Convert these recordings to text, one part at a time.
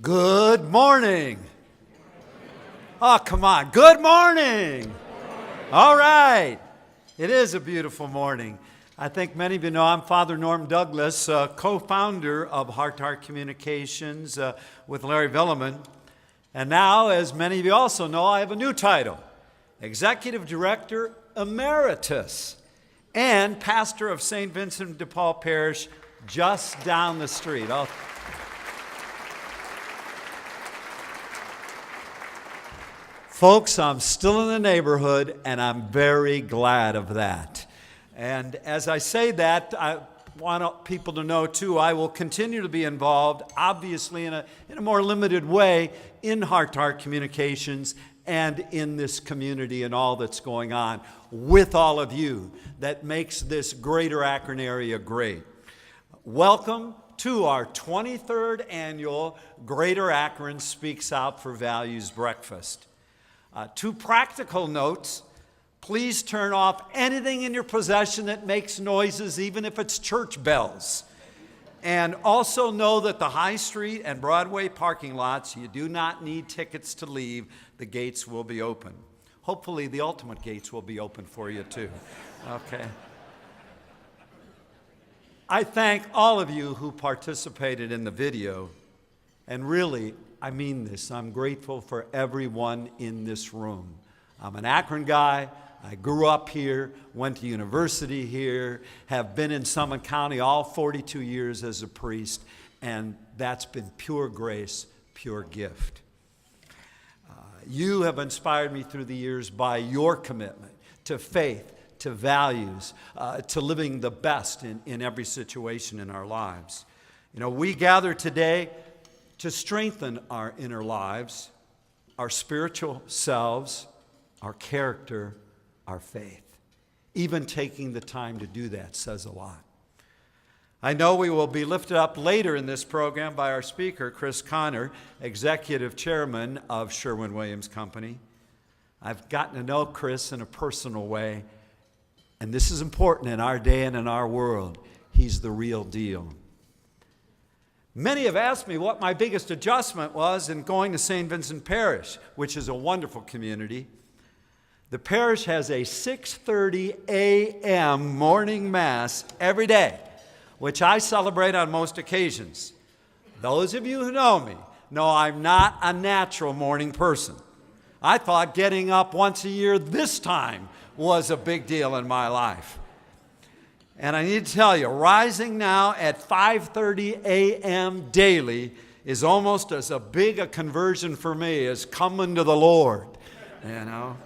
Good morning. Oh, come on. Good morning. All right. It is a beautiful morning. I think many of you know I'm Father Norm Douglas, co-founder of Heart to Heart Communications with Larry Villeman. And now, as many of you also know, I have a new title, Executive Director Emeritus and pastor of St. Vincent de Paul Parish just down the street. Folks, I'm still in the neighborhood, and I'm very glad of that. And as I say that, I want people to know, too, I will continue to be involved, obviously in a more limited way, in heart-to-heart communications and in this community and all that's going on with all of you that makes this greater Akron area great. Welcome to our 23rd annual Greater Akron Speaks Out for Values Breakfast. Two practical notes. Please turn off anything in your possession that makes noises, even if it's church bells. And also know that the High Street and Broadway parking lots, you do not need tickets to leave. The gates will be open. Hopefully the ultimate gates will be open for you too. Okay. I thank all of you who participated in the video. And really, I mean this. I'm grateful for everyone in this room. I'm an Akron guy. I grew up here, went to university here, have been in Summit County all 42 years as a priest, and that's been pure grace, pure gift. You have inspired me through the years by your commitment to faith, to values, to living the best in every situation in our lives. You know, we gather today to strengthen our inner lives, our spiritual selves, our character, our faith. Even taking the time to do that says a lot. I know we will be lifted up later in this program by our speaker, Chris Connor, Executive Chairman of Sherwin-Williams Company. I've gotten to know Chris in a personal way, and this is important in our day and in our world. He's the real deal. Many have asked me what my biggest adjustment was in going to St. Vincent Parish, which is a wonderful community. The parish has a 6:30 a.m. morning mass every day, which I celebrate on most occasions. Those of you who know me know I'm not a natural morning person. I thought getting up once a year this time was a big deal in my life. And I need to tell you, rising now at 5:30 a.m. daily is almost as big a conversion for me as coming to the Lord, you know.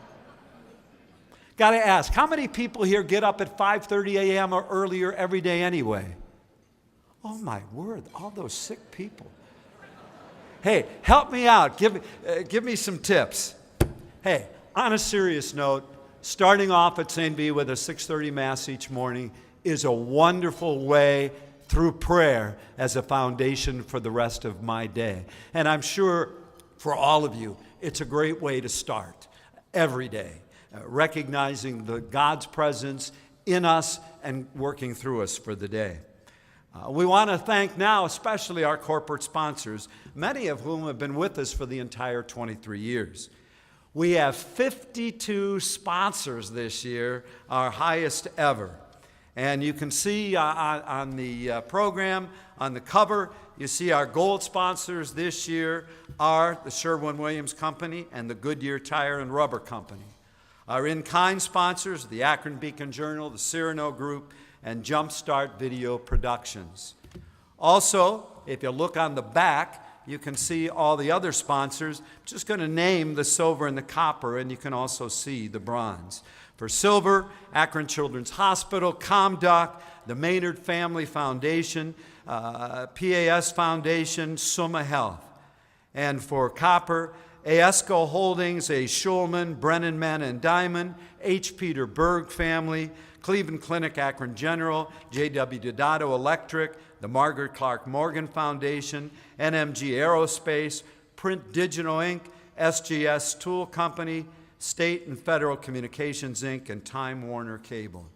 Got to ask, how many people here get up at 5:30 a.m. or earlier every day anyway? Oh my word, all those sick people. Hey, help me out. Give me some tips. Hey, on a serious note, starting off at St. V with a 6:30 Mass each morning is a wonderful way through prayer as a foundation for the rest of my day. And I'm sure for all of you, it's a great way to start every day, recognizing God's presence in us and working through us for the day. We want to thank now especially our corporate sponsors, many of whom have been with us for the entire 23 years. We have 52 sponsors this year, our highest ever. And you can see on the program, on the cover, you see our gold sponsors this year are the Sherwin-Williams Company and the Goodyear Tire and Rubber Company. Our in-kind sponsors, the Akron Beacon Journal, the Cyrano Group, and Jumpstart Video Productions. Also, if you look on the back, you can see all the other sponsors. I'm just going to name the silver and the copper, and you can also see the bronze. For silver, Akron Children's Hospital, ComDoc, the Maynard Family Foundation, PAS Foundation, Summa Health. And for copper, AESCO Holdings, A. Schulman, Brennan Man and Diamond, H. Peter Berg Family, Cleveland Clinic Akron General, J.W. Dodato Electric, the Margaret Clark Morgan Foundation, NMG Aerospace, Print Digital Inc., SGS Tool Company, State and Federal Communications Inc., and Time Warner Cable.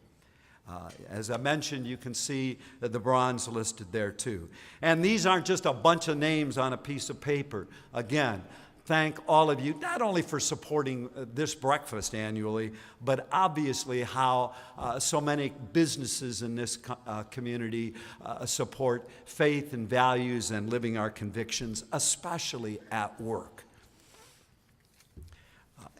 As I mentioned, you can see the bronze listed there too. And these aren't just a bunch of names on a piece of paper. Again, thank all of you, not only for supporting this breakfast annually, but obviously how so many businesses in this community support faith and values and living our convictions, especially at work.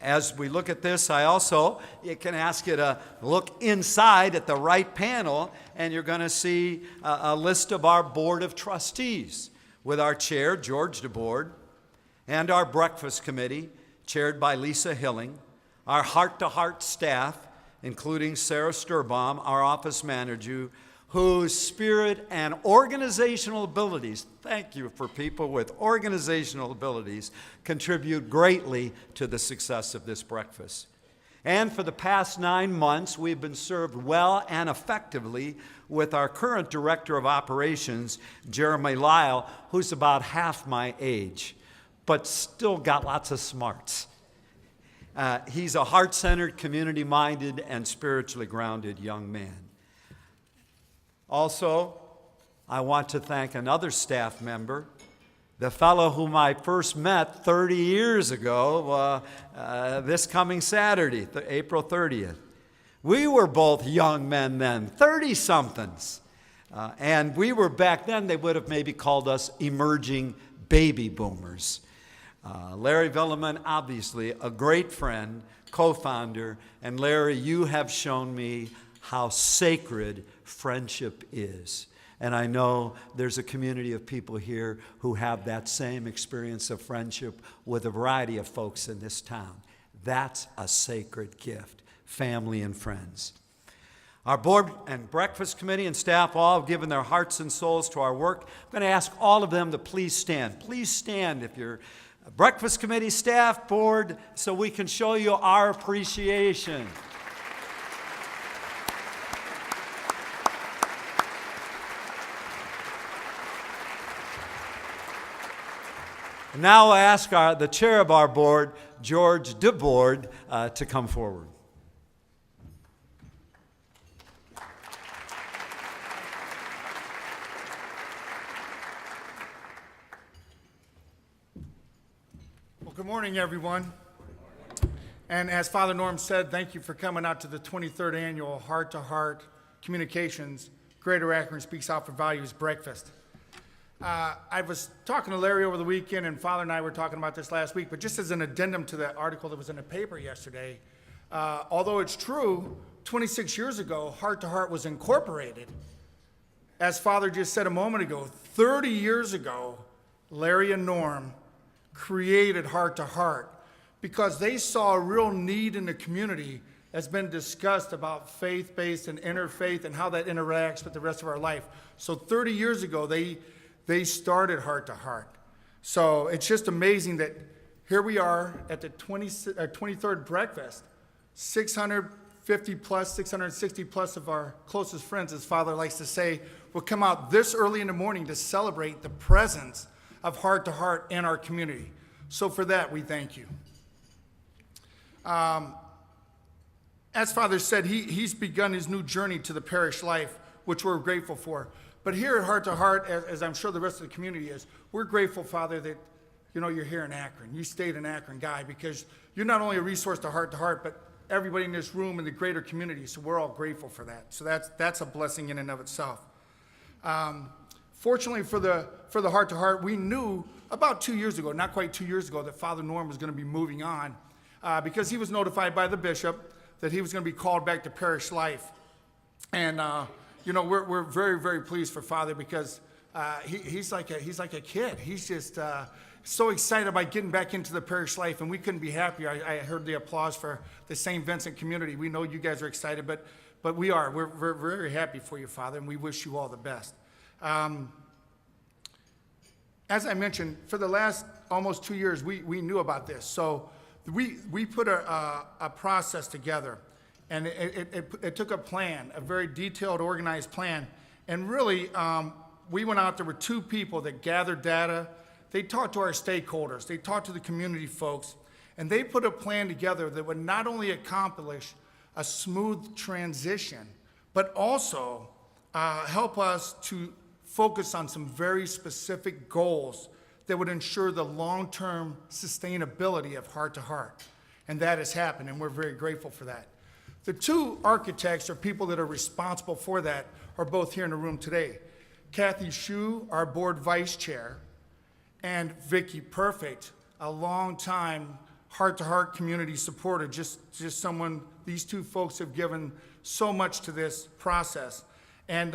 As we look at this, you can ask you to look inside at the right panel, and you're going to see a list of our Board of Trustees with our chair, George DeBoard, and our breakfast committee, chaired by Lisa Hilling, our heart-to-heart staff, including Sarah Sturbaum, our office manager, whose spirit and organizational abilities, thank you for people with organizational abilities, contribute greatly to the success of this breakfast. And for the past 9 months, we've been served well and effectively with our current Director of Operations, Jeremy Lyle, who's about half my age, but still got lots of smarts. He's a heart-centered, community-minded, and spiritually grounded young man. Also, I want to thank another staff member, the fellow whom I first met 30 years ago, this coming Saturday, April 30th. We were both young men then, 30-somethings. And we were back then, they would have maybe called us emerging baby boomers. Larry Villeman, obviously a great friend, co-founder, and Larry, you have shown me how sacred friendship is. And I know there's a community of people here who have that same experience of friendship with a variety of folks in this town. That's a sacred gift, family and friends. Our board and breakfast committee and staff all have given their hearts and souls to our work. I'm going to ask all of them to please stand. Please stand if you're a breakfast committee, staff, board, so we can show you our appreciation. Now I ask the chair of our board, George DeBoard, to come forward. Well, good morning, everyone. And as Father Norm said, thank you for coming out to the 23rd Annual Heart to Heart Communications Greater Akron Speaks Out for Values Breakfast. I was talking to Larry over the weekend, and Father and I were talking about this last week, but just as an addendum to that article that was in the paper yesterday, although it's true, 26 years ago, Heart to Heart was incorporated. As Father just said a moment ago, 30 years ago, Larry and Norm created Heart to Heart because they saw a real need in the community as been discussed about faith-based and interfaith and how that interacts with the rest of our life. So 30 years ago, they started Heart to Heart. So it's just amazing that here we are at the 23rd breakfast, 650 plus, 660 plus of our closest friends, as Father likes to say, will come out this early in the morning to celebrate the presence of Heart to Heart in our community. So for that, we thank you. As Father said, he's begun his new journey to the parish life, which we're grateful for. But here at Heart to Heart, as I'm sure the rest of the community is, we're grateful, Father, that you're here in Akron. You stayed an Akron guy because you're not only a resource to Heart, but everybody in this room and the greater community. So we're all grateful for that. So that's a blessing in and of itself. Fortunately for the Heart to Heart, we knew about 2 years ago, not quite 2 years ago, that Father Norm was going to be moving on because he was notified by the bishop that he was going to be called back to parish life. And we're very, very pleased for Father because he's like a kid. He's just so excited about getting back into the parish life, and we couldn't be happier. I heard the applause for the St. Vincent community. We know you guys are excited, but we are. We're very happy for you, Father, and we wish you all the best. As I mentioned, for the last almost 2 years, we knew about this. So we put a process together. And it took a plan, a very detailed, organized plan. And really, we went out, there were 2 people that gathered data. They talked to our stakeholders. They talked to the community folks. And they put a plan together that would not only accomplish a smooth transition, but but also help us to focus on some very specific goals that would ensure the long-term sustainability of Heart to Heart. And that has happened, and we're very grateful for that. The two architects or people that are responsible for that are both here in the room today. Kathy Shue, our board vice chair, and Vicki Perfect, a long-time Heart to Heart community supporter, just someone, these two folks have given so much to this process. And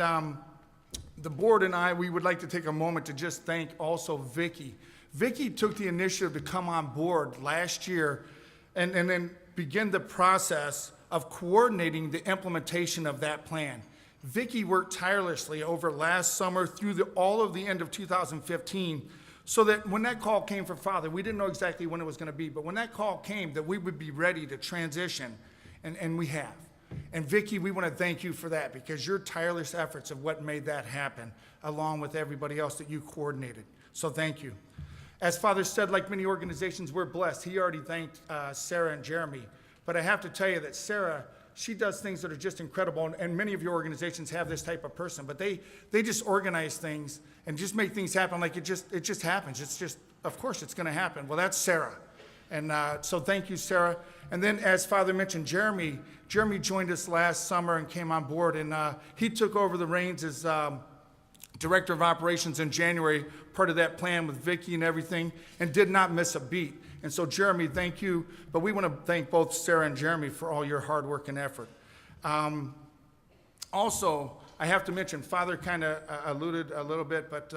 the board and I, we would like to take a moment to just thank also Vicki. Vicki took the initiative to come on board last year and then begin the process of coordinating the implementation of that plan. Vicki worked tirelessly over last summer through all of the end of 2015, so that when that call came for Father, we didn't know exactly when it was going to be, but when that call came, that we would be ready to transition, and we have. And Vicki, we want to thank you for that, because your tireless efforts are what made that happen, along with everybody else that you coordinated. So thank you. As Father said, like many organizations, we're blessed. He already thanked Sarah and Jeremy. But I have to tell you that Sarah, she does things that are just incredible, and many of your organizations have this type of person, but they just organize things and just make things happen like it just happens. It's just, of course it's going to happen. Well, that's Sarah. And so thank you, Sarah. And then, as Father mentioned, Jeremy joined us last summer and came on board, and he took over the reins as Director of Operations in January, part of that plan with Vicki and everything, and did not miss a beat. And so, Jeremy, thank you. But we want to thank both Sarah and Jeremy for all your hard work and effort. Also, I have to mention, Father kind of alluded a little bit, but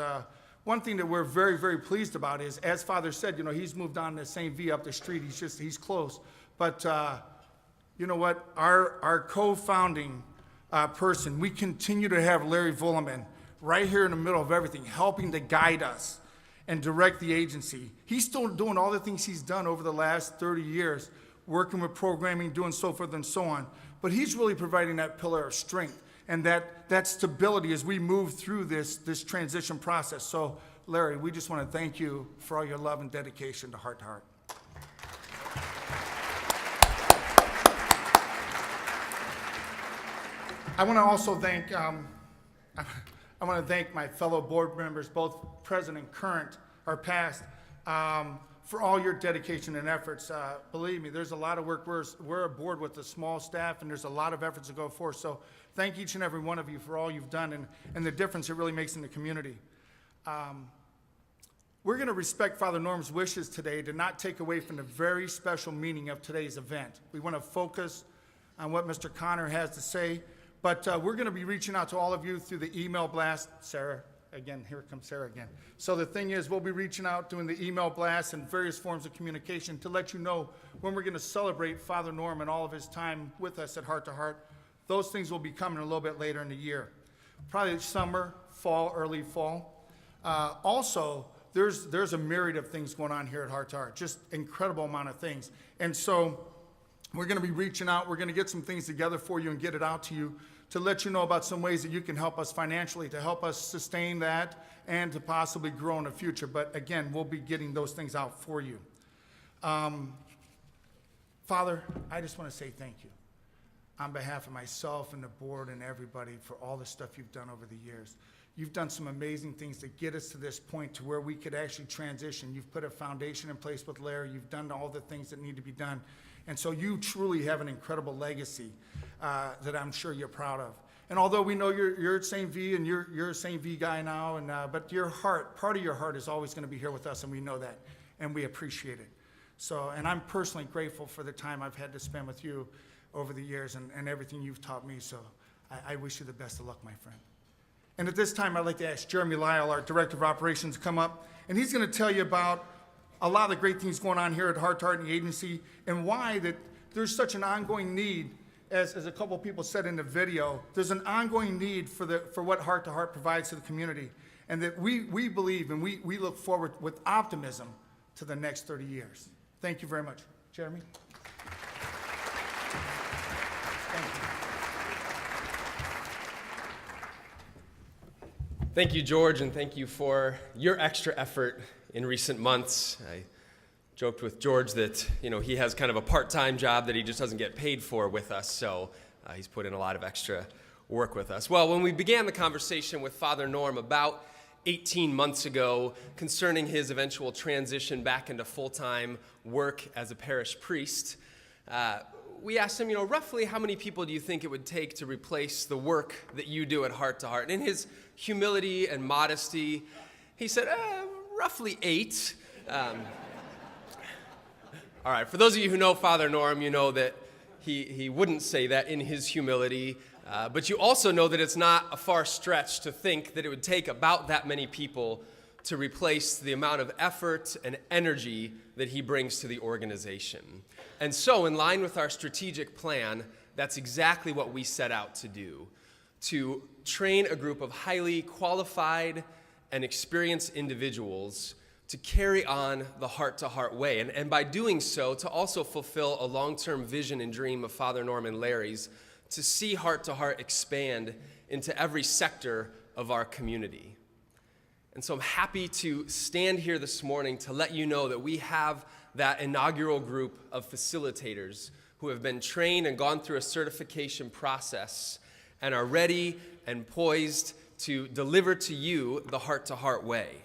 one thing that we're very, very pleased about is, as Father said, you know, he's moved on to St. V up the street. He's close. But you know what? Our co-founding person, we continue to have Larry Vuleman right here in the middle of everything, helping to guide us and direct the agency. He's still doing all the things he's done over the last 30 years, working with programming, doing so forth and so on. But he's really providing that pillar of strength and that stability as we move through this transition process. So, Larry, we just want to thank you for all your love and dedication to Heart to Heart. I want to also thank I want to thank my fellow board members, both present and current or past, for all your dedication and efforts. Believe me, there's a lot of work. We're a board with a small staff, and there's a lot of efforts to go forth. So thank each and every one of you for all you've done and the difference it really makes in the community. We're going to respect Father Norm's wishes today to not take away from the very special meaning of today's event. We want to focus on what Mr. Connor has to say. But we're going to be reaching out to all of you through the email blast. Sarah, again, here comes Sarah again. So the thing is, we'll be reaching out, doing the email blast and various forms of communication to let you know when we're going to celebrate Father Norm and all of his time with us at Heart to Heart. Those things will be coming a little bit later in the year. Probably summer, fall, early fall. Also, there's a myriad of things going on here at Heart to Heart, just incredible amount of things. And so we're going to be reaching out. We're going to get some things together for you and get it out to you to let you know about some ways that you can help us financially, to help us sustain that and to possibly grow in the future. But again, we'll be getting those things out for you. Father, I just want to say thank you on behalf of myself and the board and everybody for all the stuff you've done over the years. You've done some amazing things to get us to this point to where we could actually transition. You've put a foundation in place with Larry. You've done all the things that need to be done. And so you truly have an incredible legacy that I'm sure you're proud of. And although we know you're at St. V and you're a St. V guy now, but your heart, part of your heart is always going to be here with us, and we know that, and we appreciate it. So, and I'm personally grateful for the time I've had to spend with you over the years and everything you've taught me. So I wish you the best of luck, my friend. And at this time, I'd like to ask Jeremy Lyle, our Director of Operations, to come up, and he's going to tell you about a lot of the great things going on here at Heart to Heart and the agency, and why that there's such an ongoing need, as a couple of people said in the video, there's an ongoing need for what Heart to Heart provides to the community, and that we believe and we look forward with optimism to the next 30 years. Thank you very much. Jeremy? Thank you. Thank you, George, and thank you for your extra effort in recent months. I joked with George that, he has kind of a part-time job that he just doesn't get paid for with us, so he's put in a lot of extra work with us. Well, when we began the conversation with Father Norm about 18 months ago concerning his eventual transition back into full-time work as a parish priest, we asked him, roughly how many people do you think it would take to replace the work that you do at Heart to Heart? And in his humility and modesty, he said, roughly 8. All right, for those of you who know Father Norm, you know that he wouldn't say that in his humility, but you also know that it's not a far stretch to think that it would take about that many people to replace the amount of effort and energy that he brings to the organization. And so, in line with our strategic plan, that's exactly what we set out to do, to train a group of highly qualified and experienced individuals to carry on the heart-to-heart way. And by doing so, to also fulfill a long-term vision and dream of Father Norm and Larry's, to see heart-to-heart expand into every sector of our community. And so I'm happy to stand here this morning to let you know that we have that inaugural group of facilitators who have been trained and gone through a certification process and are ready and poised to deliver to you the heart-to-heart way.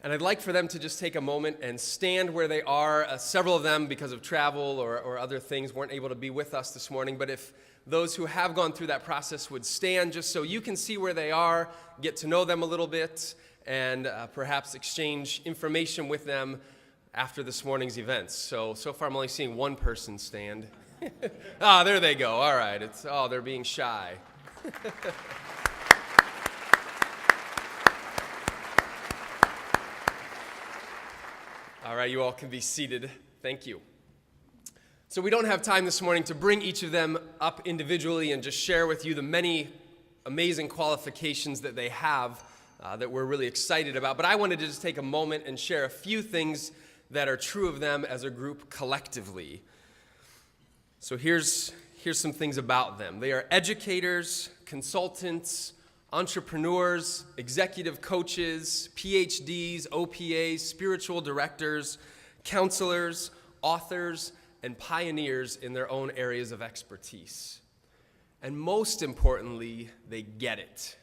And I'd like for them to just take a moment and stand where they are. Several of them, because of travel or other things, weren't able to be with us this morning. But if those who have gone through that process would stand just so you can see where they are, get to know them a little bit, and perhaps exchange information with them after this morning's events. So far I'm only seeing one person stand. There they go. All right. They're being shy. All right, you all can be seated. Thank you. So we don't have time this morning to bring each of them up individually and just share with you the many amazing qualifications that they have that we're really excited about. But I wanted to just take a moment and share a few things that are true of them as a group collectively. So here's some things about them. They are educators, consultants, entrepreneurs, executive coaches, PhDs, OPAs, spiritual directors, counselors, authors, and pioneers in their own areas of expertise. And most importantly, they get it.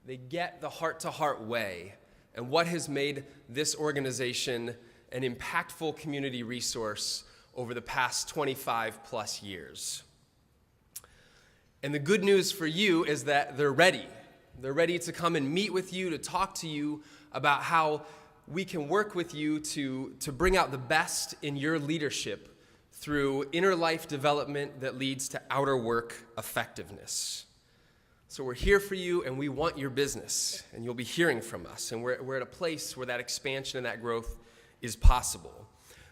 They get the heart-to-heart way and what has made this organization an impactful community resource over the past 25 plus years. And the good news for you is that they're ready. They're ready to come and meet with you, to talk to you about how we can work with you to bring out the best in your leadership through inner life development that leads to outer work effectiveness. So we're here for you, and we want your business, and you'll be hearing from us. And we're at a place where that expansion and that growth is possible.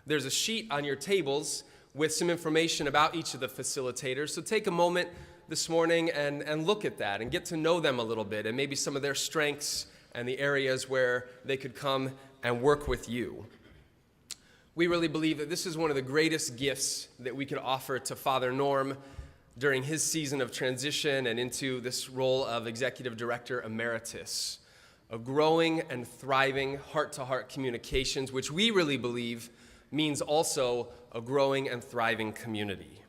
There's a sheet on your tables with some information about each of the facilitators, so take a moment this morning and look at that and get to know them a little bit and maybe some of their strengths and the areas where they could come and work with you. We really believe that this is one of the greatest gifts that we could offer to Father Norm during his season of transition and into this role of Executive Director Emeritus, a growing and thriving heart-to-heart communications, which we really believe means also a growing and thriving community.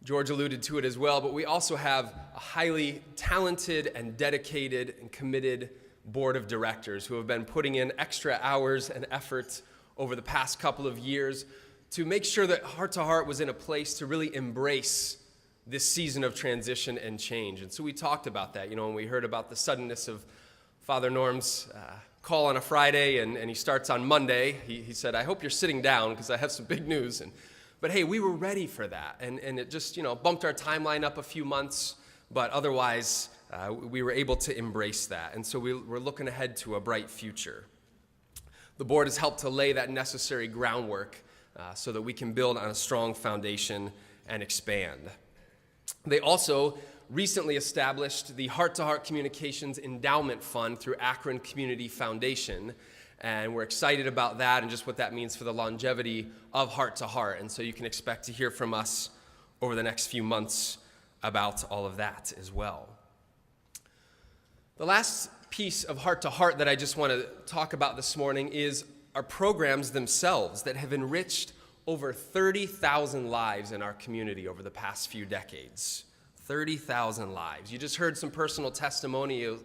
George alluded to it as well, but we also have a highly talented and dedicated and committed board of directors who have been putting in extra hours and effort over the past couple of years to make sure that Heart to Heart was in a place to really embrace this season of transition and change. And so we talked about that, when we heard about the suddenness of Father Norm's call on a Friday and he starts on Monday. He said, I hope you're sitting down because I have some big news. But hey, we were ready for that, and it just, bumped our timeline up a few months, but otherwise, we were able to embrace that, and so we're looking ahead to a bright future. The board has helped to lay that necessary groundwork so that we can build on a strong foundation and expand. They also recently established the Heart to Heart Communications Endowment Fund through Akron Community Foundation, and we're excited about that and just what that means for the longevity of Heart to Heart. And so you can expect to hear from us over the next few months about all of that as well. The last piece of Heart to Heart that I just want to talk about this morning is our programs themselves that have enriched over 30,000 lives in our community over the past few decades. 30,000 lives. You just heard some personal testimonials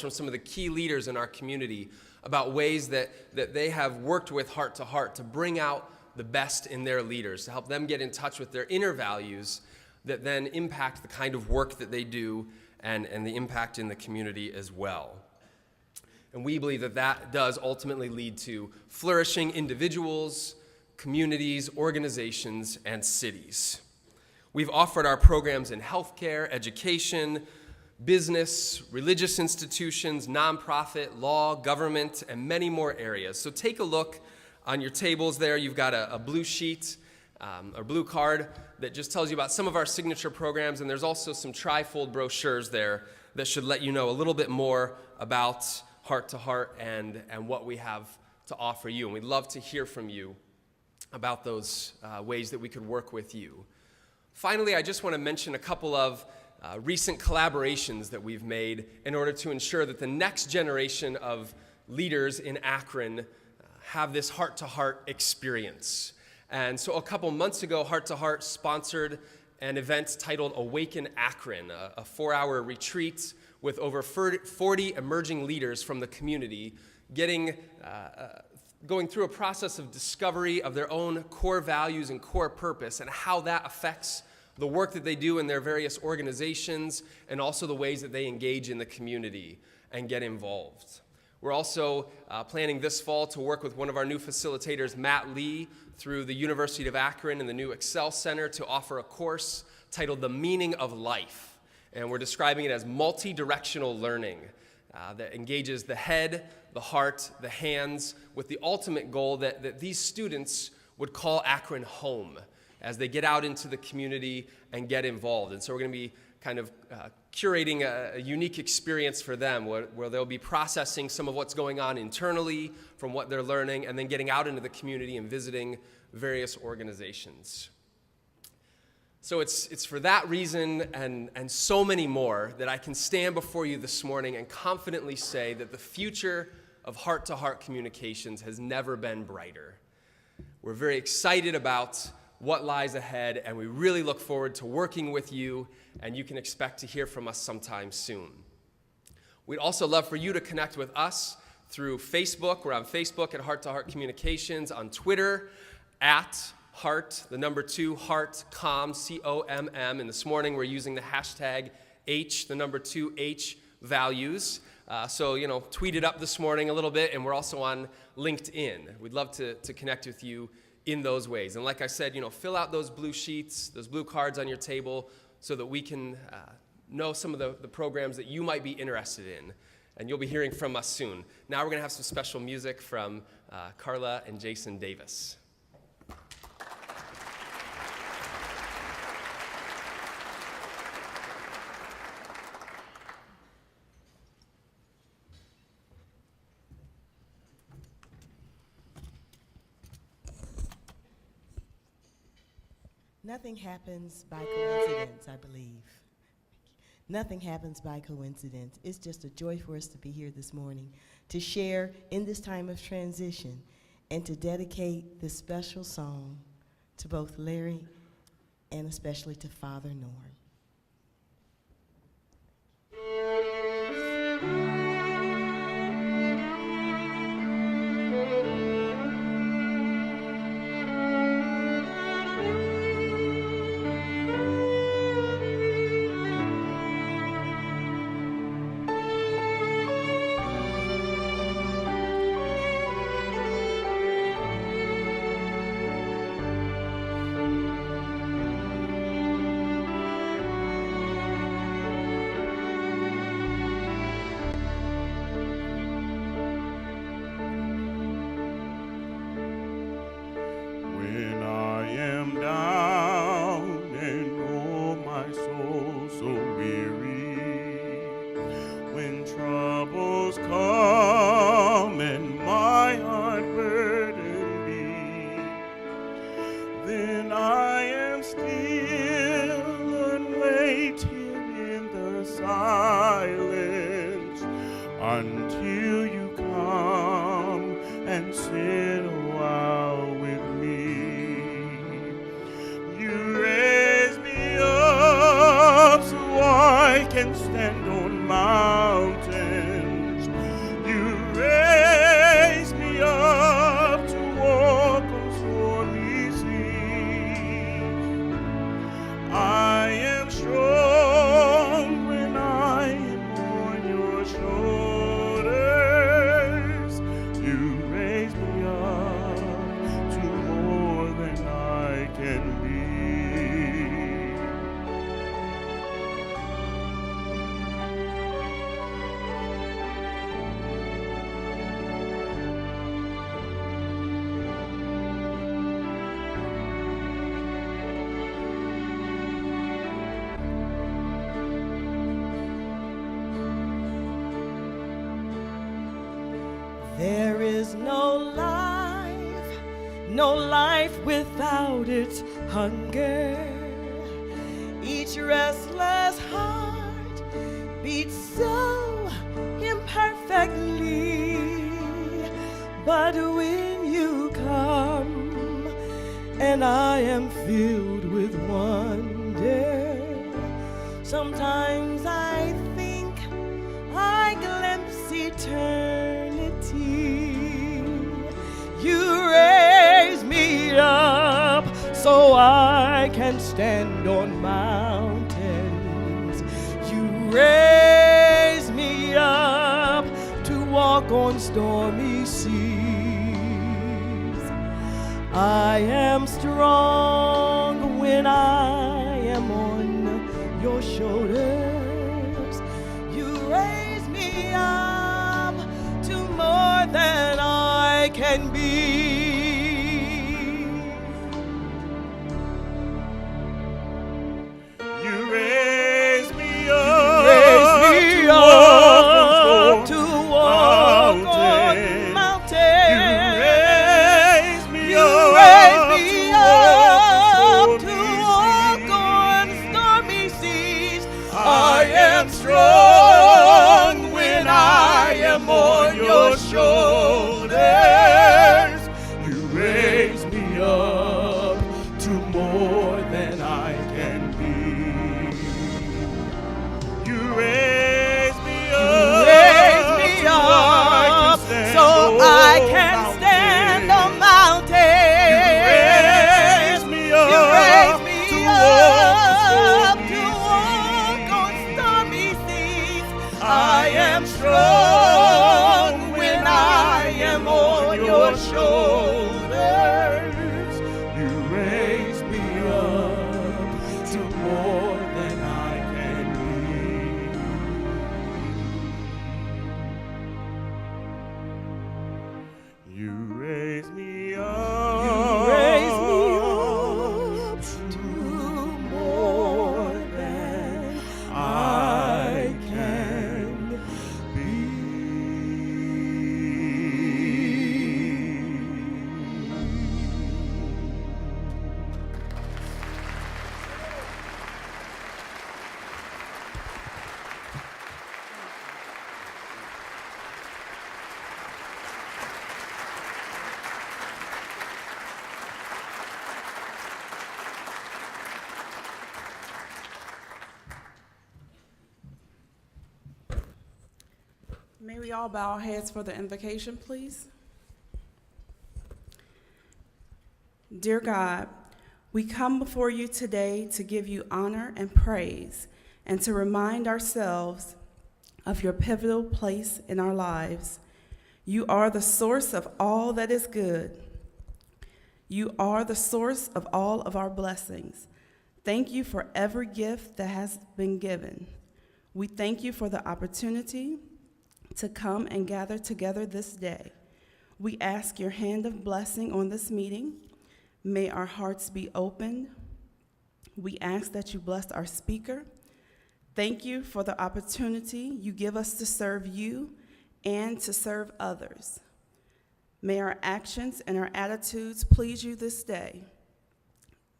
from some of the key leaders in our community about ways that they have worked with Heart to Heart to bring out the best in their leaders, to help them get in touch with their inner values that then impact the kind of work that they do and the impact in the community as well. And we believe that that does ultimately lead to flourishing individuals, communities, organizations, and cities. We've offered our programs in healthcare, education, business, religious institutions, nonprofit, law, government, and many more areas. So take a look on your tables there. You've got a blue sheet, or blue card that just tells you about some of our signature programs, and there's also some trifold brochures there that should let you know a little bit more about Heart to Heart and what we have to offer you. And we'd love to hear from you about those ways that we could work with you. Finally, I just want to mention a couple of recent collaborations that we've made in order to ensure that the next generation of leaders in Akron have this heart-to-heart experience. And so a couple months ago, Heart to Heart sponsored an event titled Awaken Akron, a 4-hour retreat with over 40 emerging leaders from the community going through a process of discovery of their own core values and core purpose and how that affects the work that they do in their various organizations and also the ways that they engage in the community and get involved. We're also planning this fall to work with one of our new facilitators, Matt Lee, through the University of Akron and the new Excel Center to offer a course titled The Meaning of Life. And we're describing it as multi-directional learning that engages the head, the heart, the hands, with the ultimate goal that these students would call Akron home as they get out into the community and get involved. And so we're going to be kind of curating a unique experience for them where they'll be processing some of what's going on internally from what they're learning and then getting out into the community and visiting various organizations. So it's for that reason and so many more that I can stand before you this morning and confidently say that the future of heart-to-heart communications has never been brighter. We're very excited about what lies ahead, and we really look forward to working with you, and you can expect to hear from us sometime soon. We'd also love for you to connect with us through Facebook. We're on Facebook at Heart to Heart Communications, on Twitter at Heart, the number 2, HeartComm, C-O-M-M, and this morning we're using the hashtag H, the number 2, H values. So, tweet it up this morning a little bit, and we're also on LinkedIn. We'd love to connect with you in those ways. And like I said, fill out those blue sheets, those blue cards on your table so that we can know some of the programs that you might be interested in. And you'll be hearing from us soon. Now we're going to have some special music from Carla and Jason Davis. Nothing happens by coincidence, I believe. Nothing happens by coincidence. It's just a joy for us to be here this morning, to share in this time of transition, and to dedicate this special song to both Larry and especially to Father Norm. Until you come and sit a while with me. can stand on mountains. You raise me up to walk on stormy seas. I am strong when I am on your shoulders. You raise me up to more than I can be. There is no life without its hunger. Each restless heart beats so imperfectly. But when you come and I am filled with wonder, sometimes I think I glimpse eternity. You raise me up so I can stand on mountains. You raise me up to walk on stormy seas. I am strong when I am on your shoulders. You raise me up to more than I can be. You raise me Up to walk walk on mountains. mountains. You raise me You up raise me to walk walk on stormy seas. I am strong when I am on your shoulders. You raise me up to more than I can be. You raise me up, So I can stand on mountains. You raise me up, You raise me to up walk to walk on stormy seas. I am strong when I am on your shoulders. You raise me up to more than I can be. You raise me up. You raise me up to more than I can be. May we all bow our heads for the invocation, please? Dear God, we come before you today to give you honor and praise and to remind ourselves of your pivotal place in our lives. You are the source of all that is good. You are the source of all of our blessings. Thank you for every gift that has been given. We thank you for the opportunity to come and gather together this day. We ask your hand of blessing on this meeting. May our hearts be opened. We ask that you bless our speaker. Thank you for the opportunity you give us to serve you and to serve others. May our actions and our attitudes please you this day.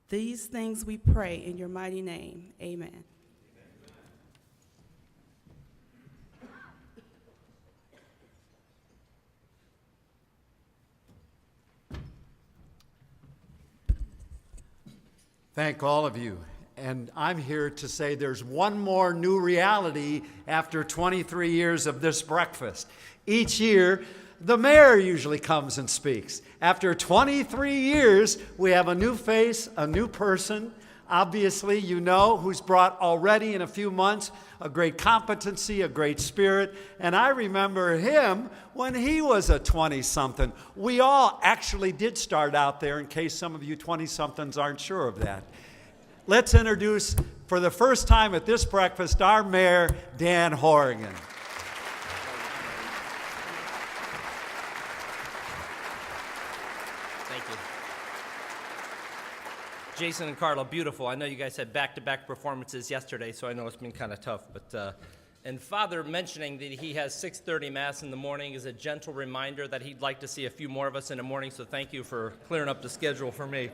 These things we pray in your mighty name. Amen. Thank all of you. And I'm here to say there's one more new reality after 23 years of this breakfast. Each year, the mayor usually comes and speaks. After 23 years, we have a new face, a new person. Obviously, you know, who's brought already in a few months a great competency, a great spirit. And I remember him when he was a 20-something. We all actually did start out there, in case some of you 20-somethings aren't sure of that. Let's introduce, for the first time at this breakfast, our mayor, Dan Horrigan. Thank you. Jason and Carla, beautiful. I know you guys had back-to-back performances yesterday, so I know it's been kind of tough. But and Father mentioning that he has 6:30 Mass in the morning is a gentle reminder that he'd like to see a few more of us in the morning, so thank you for clearing up the schedule for me.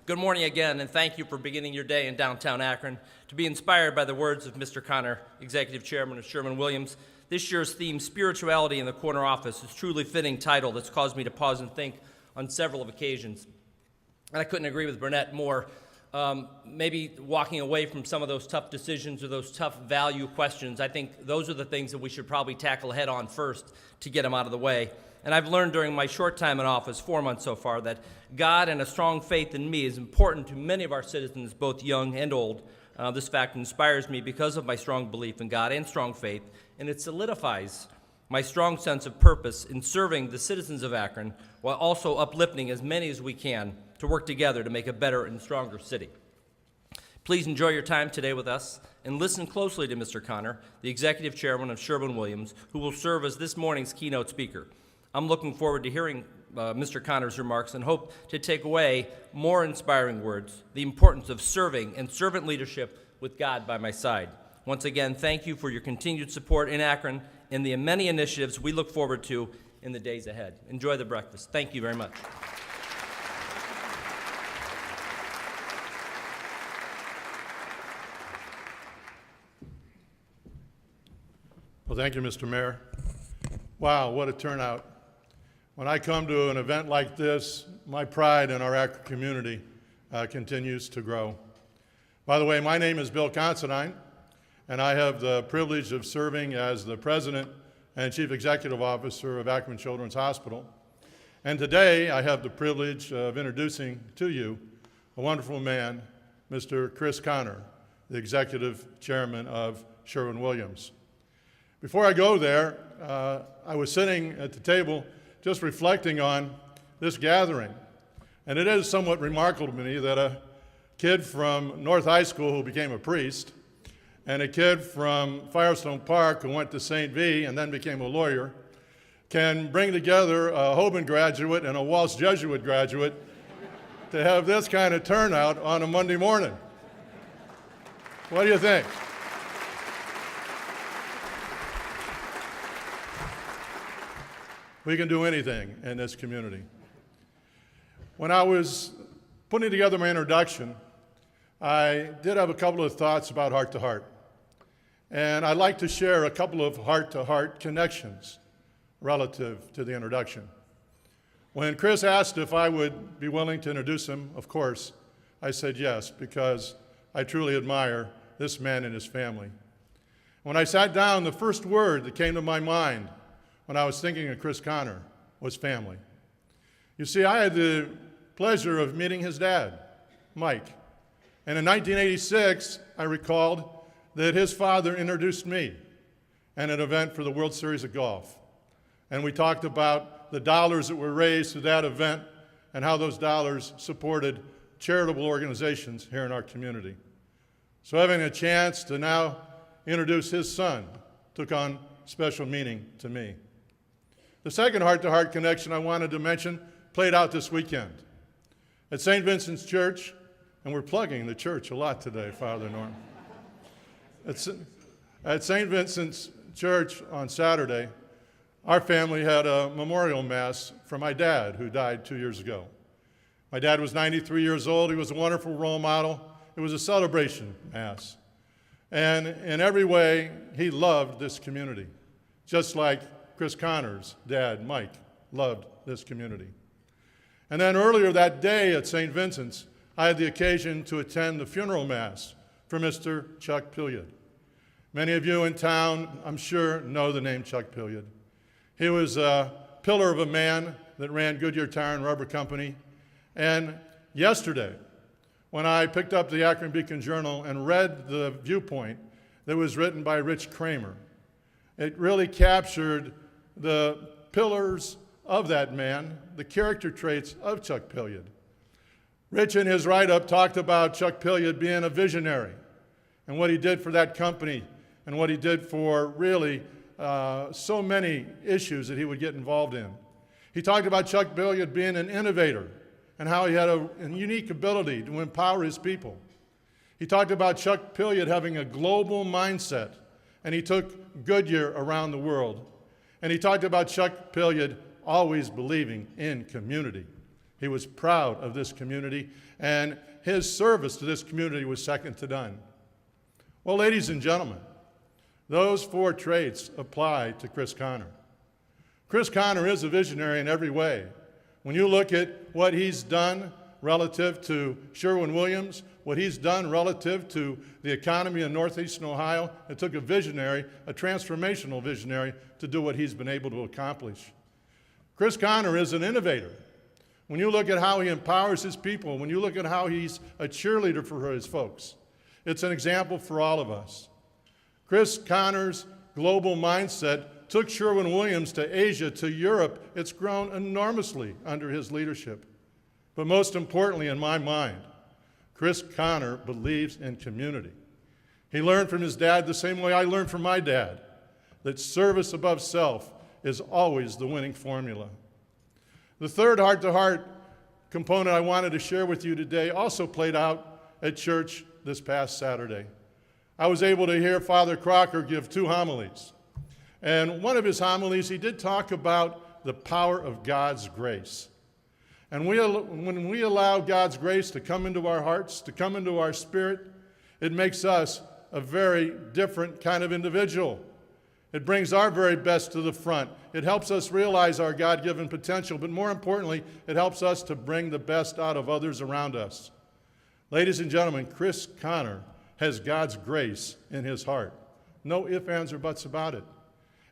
Good morning again, and thank you for beginning your day in downtown Akron. To be inspired by the words of Mr. Connor, Executive Chairman of Sherwin-Williams, this year's theme, Spirituality in the Corner Office, is a truly fitting title that's caused me to pause and think on several of occasions. And I couldn't agree with Burnett more. Maybe walking away from some of those tough decisions or those tough value questions, I think those are the things that we should probably tackle head on first to get them out of the way. And I've learned during my short time in office, 4 months so far, that God and a strong faith in me is important to many of our citizens, both young and old. This fact inspires me because of my strong belief in God and strong faith, and it solidifies my strong sense of purpose in serving the citizens of Akron while also uplifting as many as we can to work together to make a better and stronger city. Please enjoy your time today with us and listen closely to Mr. Connor, the Executive Chairman of Sherwin-Williams, who will serve as this morning's keynote speaker. I'm looking forward to hearing Mr. Connor's remarks and hope to take away more inspiring words, the importance of serving and servant leadership with God by my side. Once again, thank you for your continued support in Akron and the many initiatives we look forward to in the days ahead. Enjoy the breakfast. Thank you very much. Well, thank you, Mr. Mayor. Wow, what a turnout. When I come to an event like this, my pride in our Akron community continues to grow. By the way, my name is Bill Considine, and I have the privilege of serving as the President and Chief Executive Officer of Akron Children's Hospital. And today, I have the privilege of introducing to you a wonderful man, Mr. Chris Connor, the Executive Chairman of Sherwin-Williams. Before I go there, I was sitting at the table just reflecting on this gathering. And it is somewhat remarkable to me that a kid from North High School who became a priest and a kid from Firestone Park who went to St. V and then became a lawyer can bring together a Hoban graduate and a Walsh Jesuit graduate to have this kind of turnout on a Monday morning. What do you think? We can do anything in this community. When I was putting together my introduction, I did have a couple of thoughts about heart to heart. And I'd like to share a couple of heart-to-heart connections relative to the introduction. When Chris asked if I would be willing to introduce him, of course, I said yes, because I truly admire this man and his family. When I sat down, the first word that came to my mind when I was thinking of Chris Connor was family. You see, I had the pleasure of meeting his dad, Mike. And in 1986, I recalled that his father introduced me at an event for the World Series of Golf. And we talked about the dollars that were raised to that event and how those dollars supported charitable organizations here in our community. So having a chance to now introduce his son took on special meaning to me. The second heart-to-heart connection I wanted to mention played out this weekend at St. Vincent's Church, and we're plugging the church a lot today, Father Norm. At St. Vincent's Church on Saturday, our family had a memorial mass for my dad, who died 2 years ago. My dad was 93 years old. He was a wonderful role model. It was a celebration mass. And in every way, he loved this community, just like Chris Connor's dad, Mike, loved this community. And then earlier that day at St. Vincent's, I had the occasion to attend the funeral mass for Mr. Chuck Pilliard. Many of you in town, I'm sure, know the name Chuck Pilliard. He was a pillar of a man that ran Goodyear Tire and Rubber Company. And yesterday, when I picked up the Akron Beacon-Journal and read the viewpoint that was written by Rich Kramer, it really captured the pillars of that man, the character traits of Chuck Pilliard. Rich, in his write-up, talked about Chuck Pilliard being a visionary and what he did for that company and what he did for really so many issues that he would get involved in. He talked about Chuck Pilliard being an innovator and how he had a unique ability to empower his people. He talked about Chuck Pilliard having a global mindset, and he took Goodyear around the world. And he talked about Chuck Pilliard always believing in community. He was proud of this community, and his service to this community was second to none. Well, ladies and gentlemen, those 4 traits apply to Chris Connor. Chris Connor is a visionary in every way. When you look at what he's done relative to Sherwin-Williams, what he's done relative to the economy in northeastern Ohio, it took a visionary, a transformational visionary, to do what he's been able to accomplish. Chris Connor is an innovator. When you look at how he empowers his people, when you look at how he's a cheerleader for his folks, it's an example for all of us. Chris Connor's global mindset took Sherwin-Williams to Asia, to Europe. It's grown enormously under his leadership. But most importantly, in my mind, Chris Connor believes in community. He learned from his dad the same way I learned from my dad, that service above self is always the winning formula. The third heart-to-heart component I wanted to share with you today also played out at church this past Saturday. I was able to hear Father Crocker give 2 homilies. And one of his homilies, he did talk about the power of God's grace. And when we allow God's grace to come into our hearts, to come into our spirit, it makes us a very different kind of individual. It brings our very best to the front. It helps us realize our God-given potential, but more importantly, it helps us to bring the best out of others around us. Ladies and gentlemen, Chris Connor has God's grace in his heart. No ifs, ands, or buts about it.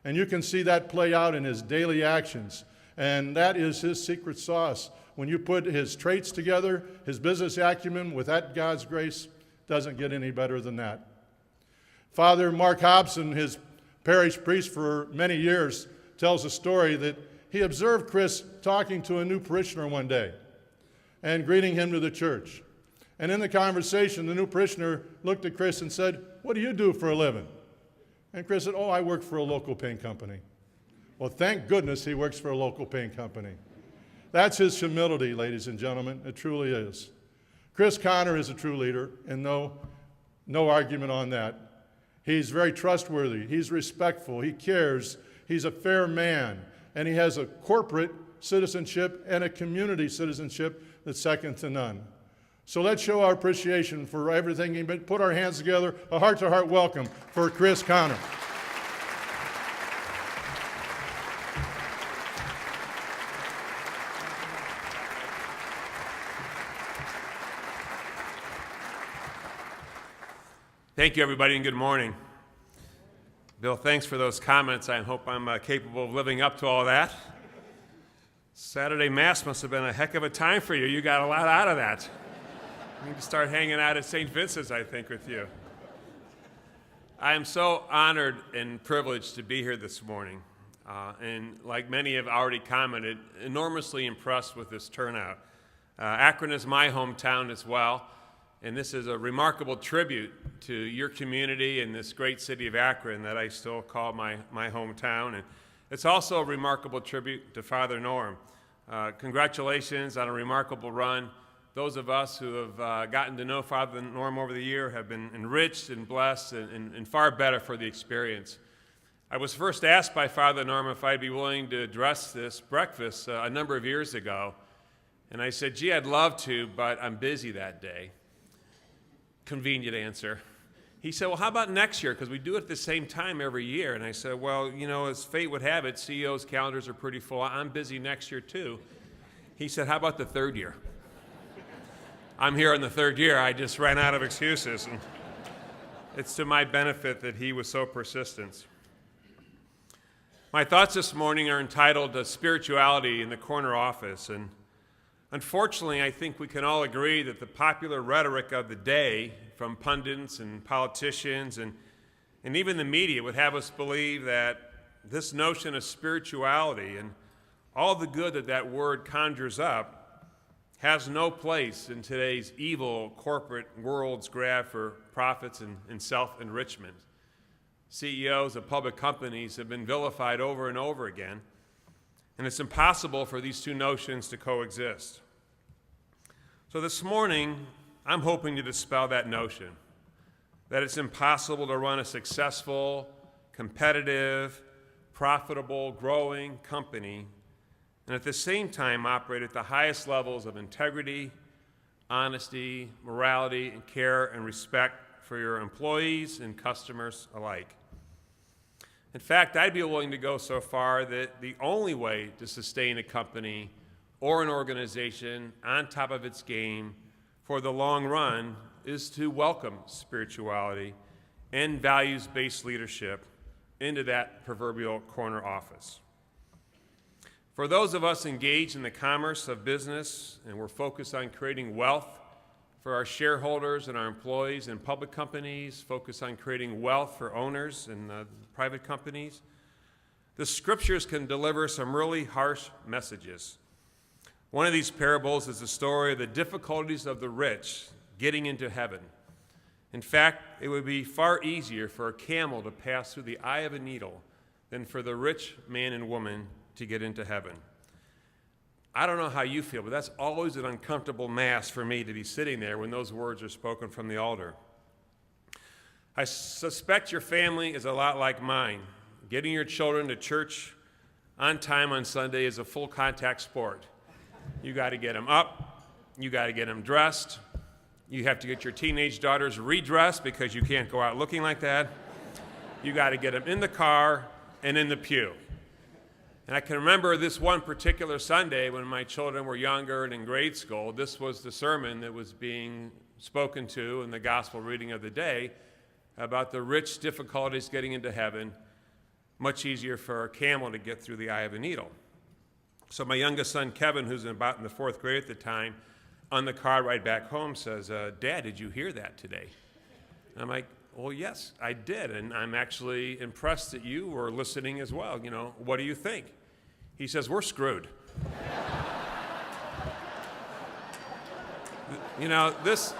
And you can see that play out in his daily actions. And that is his secret sauce. When you put his traits together, his business acumen with that God's grace, doesn't get any better than that. Father Mark Hobson, his parish priest for many years, tells a story that he observed Chris talking to a new parishioner one day and greeting him to the church. And in the conversation, the new parishioner looked at Chris and said, "What do you do for a living?" And Chris said, "Oh, I work for a local paint company." Well, thank goodness he works for a local paint company. That's his humility, ladies and gentlemen. It truly is. Chris Connor is a true leader, and no argument on that. He's very trustworthy. He's respectful. He cares. He's a fair man. And he has a corporate citizenship and a community citizenship that's second to none. So let's show our appreciation for everything he did. Put our hands together, a heart-to-heart welcome for Chris Connor. Thank you, everybody, and good morning. Bill, thanks for those comments. I hope I'm capable of living up to all that. Saturday Mass must have been a heck of a time for you. You got a lot out of that. I need to start hanging out at St. Vincent's, I think, with you. I am so honored and privileged to be here this morning. And like many have already commented, enormously impressed with this turnout. Akron is my hometown as well. And this is a remarkable tribute to your community and this great city of Akron that I still call my hometown. And it's also a remarkable tribute to Father Norm. Congratulations on a remarkable run. Those of us who have gotten to know Father Norm over the year have been enriched and blessed and far better for the experience. I was first asked by Father Norm if I'd be willing to address this breakfast a number of years ago. And I said, "Gee, I'd love to, but I'm busy that day." Convenient answer. He said, "Well, how about next year? Because we do it at the same time every year." And I said, "Well, you know, as fate would have it, CEOs' calendars are pretty full. I'm busy next year, too." He said, "How about the third year?" I'm here in the third year. I just ran out of excuses. And it's to my benefit that he was so persistent. My thoughts this morning are entitled Spirituality in the Corner Office. And unfortunately, I think we can all agree that the popular rhetoric of the day from pundits and politicians and even the media would have us believe that this notion of spirituality and all the good that that word conjures up has no place in today's evil corporate world's grab for profits and self-enrichment. CEOs of public companies have been vilified over and over again, and it's impossible for these two notions to coexist. So this morning, I'm hoping to dispel that notion, that it's impossible to run a successful, competitive, profitable, growing company, and at the same time operate at the highest levels of integrity, honesty, morality, and care and respect for your employees and customers alike. In fact, I'd be willing to go so far that the only way to sustain a company or an organization on top of its game for the long run is to welcome spirituality and values-based leadership into that proverbial corner office. For those of us engaged in the commerce of business and we're focused on creating wealth for our shareholders and our employees in public companies, focused on creating wealth for owners in private companies, the scriptures can deliver some really harsh messages. One of these parables is the story of the difficulties of the rich getting into heaven. In fact, it would be far easier for a camel to pass through the eye of a needle than for the rich man and woman to get into heaven. I don't know how you feel, but that's always an uncomfortable mass for me to be sitting there when those words are spoken from the altar. I suspect your family is a lot like mine. Getting your children to church on time on Sunday is a full contact sport. You got to get them up, you got to get them dressed, you have to get your teenage daughters redressed because you can't go out looking like that. You got to get them in the car and in the pew. And I can remember this one particular Sunday when my children were younger and in grade school. This was the sermon that was being spoken to in the gospel reading of the day about the rich difficulties getting into heaven, much easier for a camel to get through the eye of a needle. So my youngest son, Kevin, who's about in the fourth grade at the time, on the car ride back home says, Dad, did you hear that today? And I'm like, well, yes, I did, and I'm actually impressed that you were listening as well. You know, what do you think? He says, we're screwed. You know, this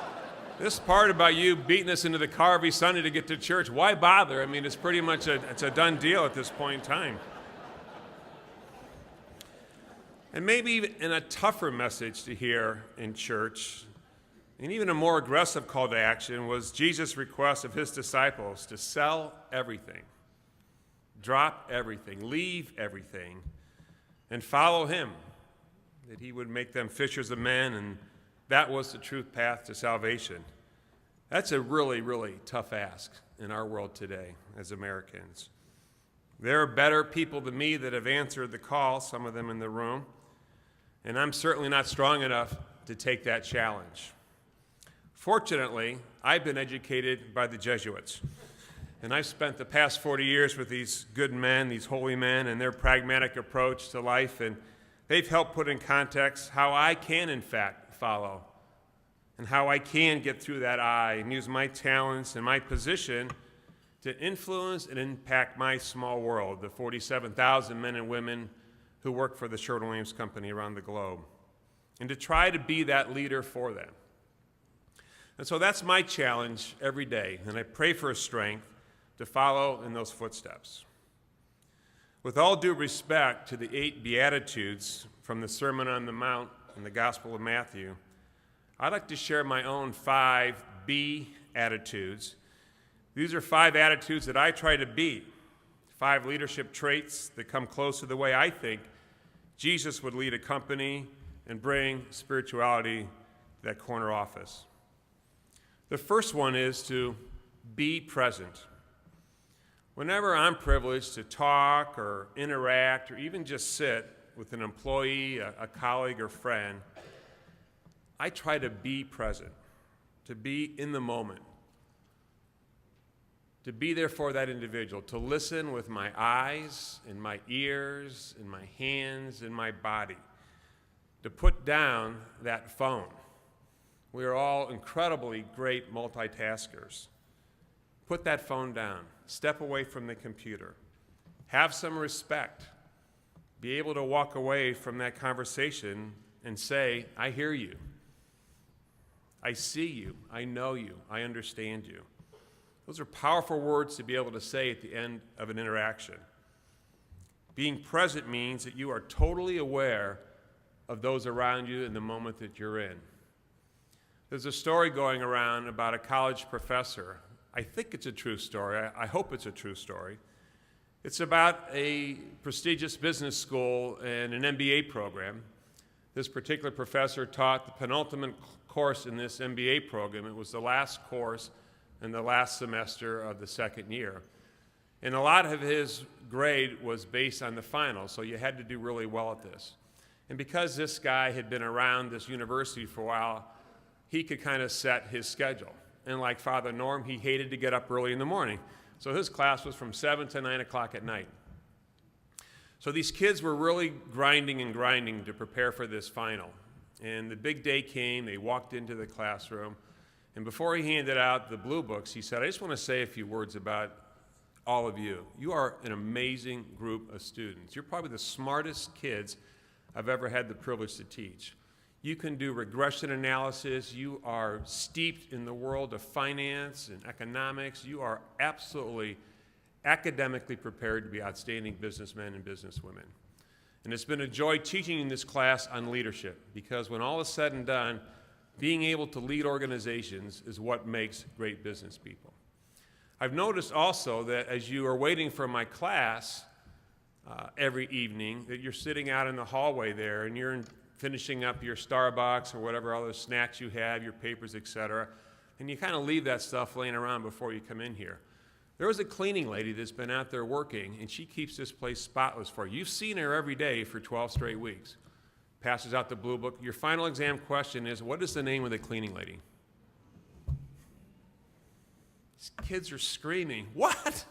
part about you beating us into the car every Sunday to get to church, why bother? I mean, it's pretty much it's a done deal at this point in time. And maybe even in a tougher message to hear in church, and even a more aggressive call to action, was Jesus' request of his disciples to sell everything, drop everything, leave everything, and follow him, that he would make them fishers of men, and that was the true path to salvation. That's a really, really tough ask in our world today as Americans. There are better people than me that have answered the call, some of them in the room, and I'm certainly not strong enough to take that challenge. Fortunately, I've been educated by the Jesuits, and I've spent the past 40 years with these good men, these holy men, and their pragmatic approach to life, and they've helped put in context how I can, in fact, follow, and how I can get through that eye and use my talents and my position to influence and impact my small world, the 47,000 men and women who work for the Sherwin-Williams company around the globe, and to try to be that leader for them. And so that's my challenge every day, and I pray for strength to follow in those footsteps. With all due respect to the 8 Beatitudes from the Sermon on the Mount in the Gospel of Matthew, I'd like to share my own 5 B attitudes. These are 5 attitudes that I try to be, 5 leadership traits that come close to the way I think Jesus would lead a company and bring spirituality to that corner office. The first one is to be present. Whenever I'm privileged to talk or interact or even just sit with an employee, a colleague, or friend, I try to be present, to be in the moment, to be there for that individual, to listen with my eyes and my ears and my hands and my body, to put down that phone. We are all incredibly great multitaskers. Put that phone down. Step away from the computer. Have some respect. Be able to walk away from that conversation and say, I hear you. I see you. I know you. I understand you. Those are powerful words to be able to say at the end of an interaction. Being present means that you are totally aware of those around you in the moment that you're in. There's a story going around about a college professor. I think it's a true story. I hope it's a true story. It's about a prestigious business school and an MBA program. This particular professor taught the penultimate course in this MBA program. It was the last course in the last semester of the second year. And a lot of his grade was based on the final, so you had to do really well at this. And because this guy had been around this university for a while, he could kind of set his schedule. And like Father Norm, he hated to get up early in the morning. So his class was from 7 to 9 o'clock at night. So these kids were really grinding and grinding to prepare for this final. And the big day came, they walked into the classroom, and before he handed out the blue books, he said, I just want to say a few words about all of you. You are an amazing group of students. You're probably the smartest kids I've ever had the privilege to teach. You can do regression analysis. You are steeped in the world of finance and economics. You are absolutely academically prepared to be outstanding businessmen and businesswomen. And it's been a joy teaching in this class on leadership, because when all is said and done, being able to lead organizations is what makes great business people. I've noticed also that as you are waiting for my class every evening, that you're sitting out in the hallway there and you're finishing up your Starbucks or whatever other snacks you have, your papers, etc., and you kind of leave that stuff laying around before you come in here. There was a cleaning lady that's been out there working, and she keeps this place spotless for you. You've seen her every day for 12 straight weeks. Passes out the blue book. Your final exam question is, what is the name of the cleaning lady? These kids are screaming, what?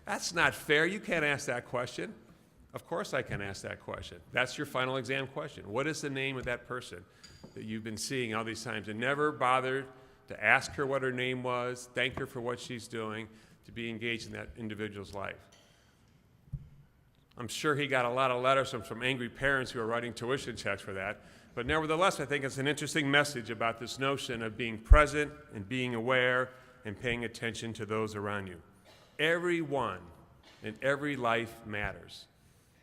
That's not fair. You can't ask that question. Of course I can ask that question. That's your final exam question. What is the name of that person that you've been seeing all these times and never bothered to ask her what her name was, thank her for what she's doing, to be engaged in that individual's life? I'm sure he got a lot of letters from angry parents who are writing tuition checks for that. But nevertheless, I think it's an interesting message about this notion of being present and being aware and paying attention to those around you. Everyone and every life matters.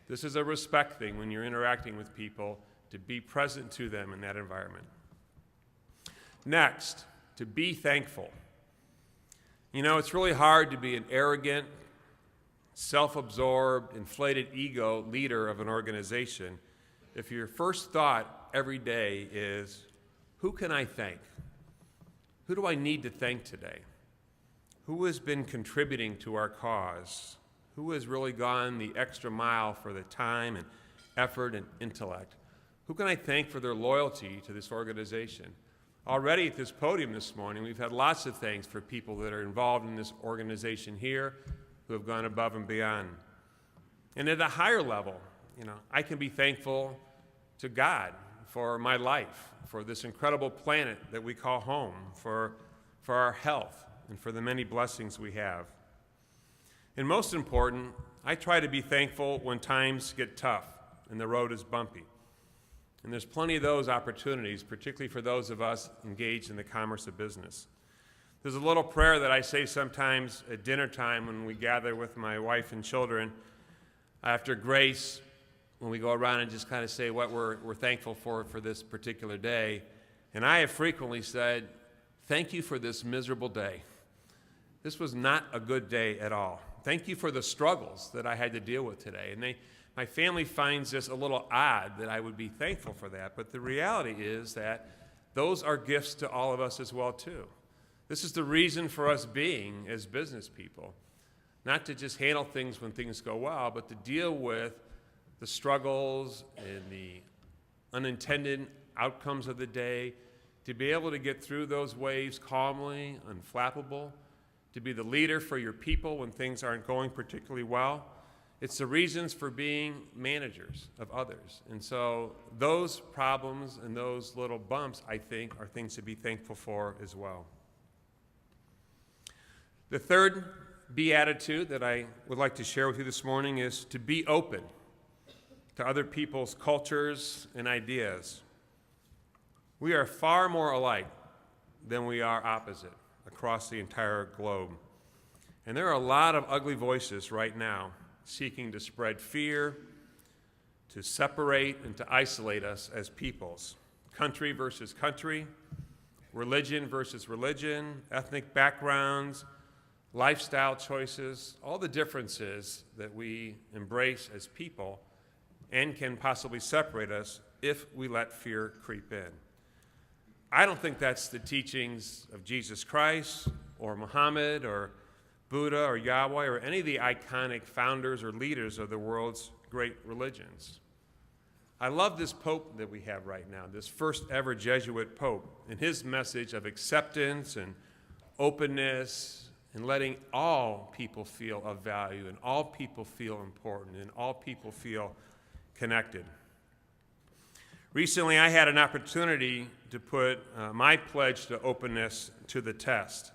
This is a respect thing when you're interacting with people, to be present to them in that environment. Next, to be thankful. You know, it's really hard to be an arrogant, self-absorbed, inflated ego leader of an organization if your first thought every day is, who can I thank? Who do I need to thank today? Who has been contributing to our cause? Who has really gone the extra mile for the time and effort and intellect? Who can I thank for their loyalty to this organization? Already at this podium this morning, we've had lots of thanks for people that are involved in this organization here, who have gone above and beyond. And at a higher level, you know, I can be thankful to God for my life, for this incredible planet that we call home, for our health, and for the many blessings we have. And most important, I try to be thankful when times get tough and the road is bumpy. And there's plenty of those opportunities, particularly for those of us engaged in the commerce of business. There's a little prayer that I say sometimes at dinner time when we gather with my wife and children after grace, when we go around and just kind of say what we're thankful for this particular day. And I have frequently said, thank you for this miserable day. This was not a good day at all. Thank you for the struggles that I had to deal with today. And my family finds this a little odd that I would be thankful for that, but the reality is that those are gifts to all of us as well too. This is the reason for us being as business people, not to just handle things when things go well, but to deal with the struggles and the unintended outcomes of the day, to be able to get through those waves calmly, unflappable, to be the leader for your people when things aren't going particularly well. It's the reasons for being managers of others. And so those problems and those little bumps, I think, are things to be thankful for as well. The third beatitude that I would like to share with you this morning is to be open to other people's cultures and ideas. We are far more alike than we are opposite across the entire globe. And there are a lot of ugly voices right now seeking to spread fear, to separate and to isolate us as peoples. Country versus country, religion versus religion, ethnic backgrounds, lifestyle choices, all the differences that we embrace as people and can possibly separate us if we let fear creep in. I don't think that's the teachings of Jesus Christ or Muhammad or Buddha or Yahweh or any of the iconic founders or leaders of the world's great religions. I love this Pope that we have right now, this first ever Jesuit Pope, and his message of acceptance and openness and letting all people feel of value and all people feel important and all people feel connected. Recently, I had an opportunity to put my pledge to openness to the test.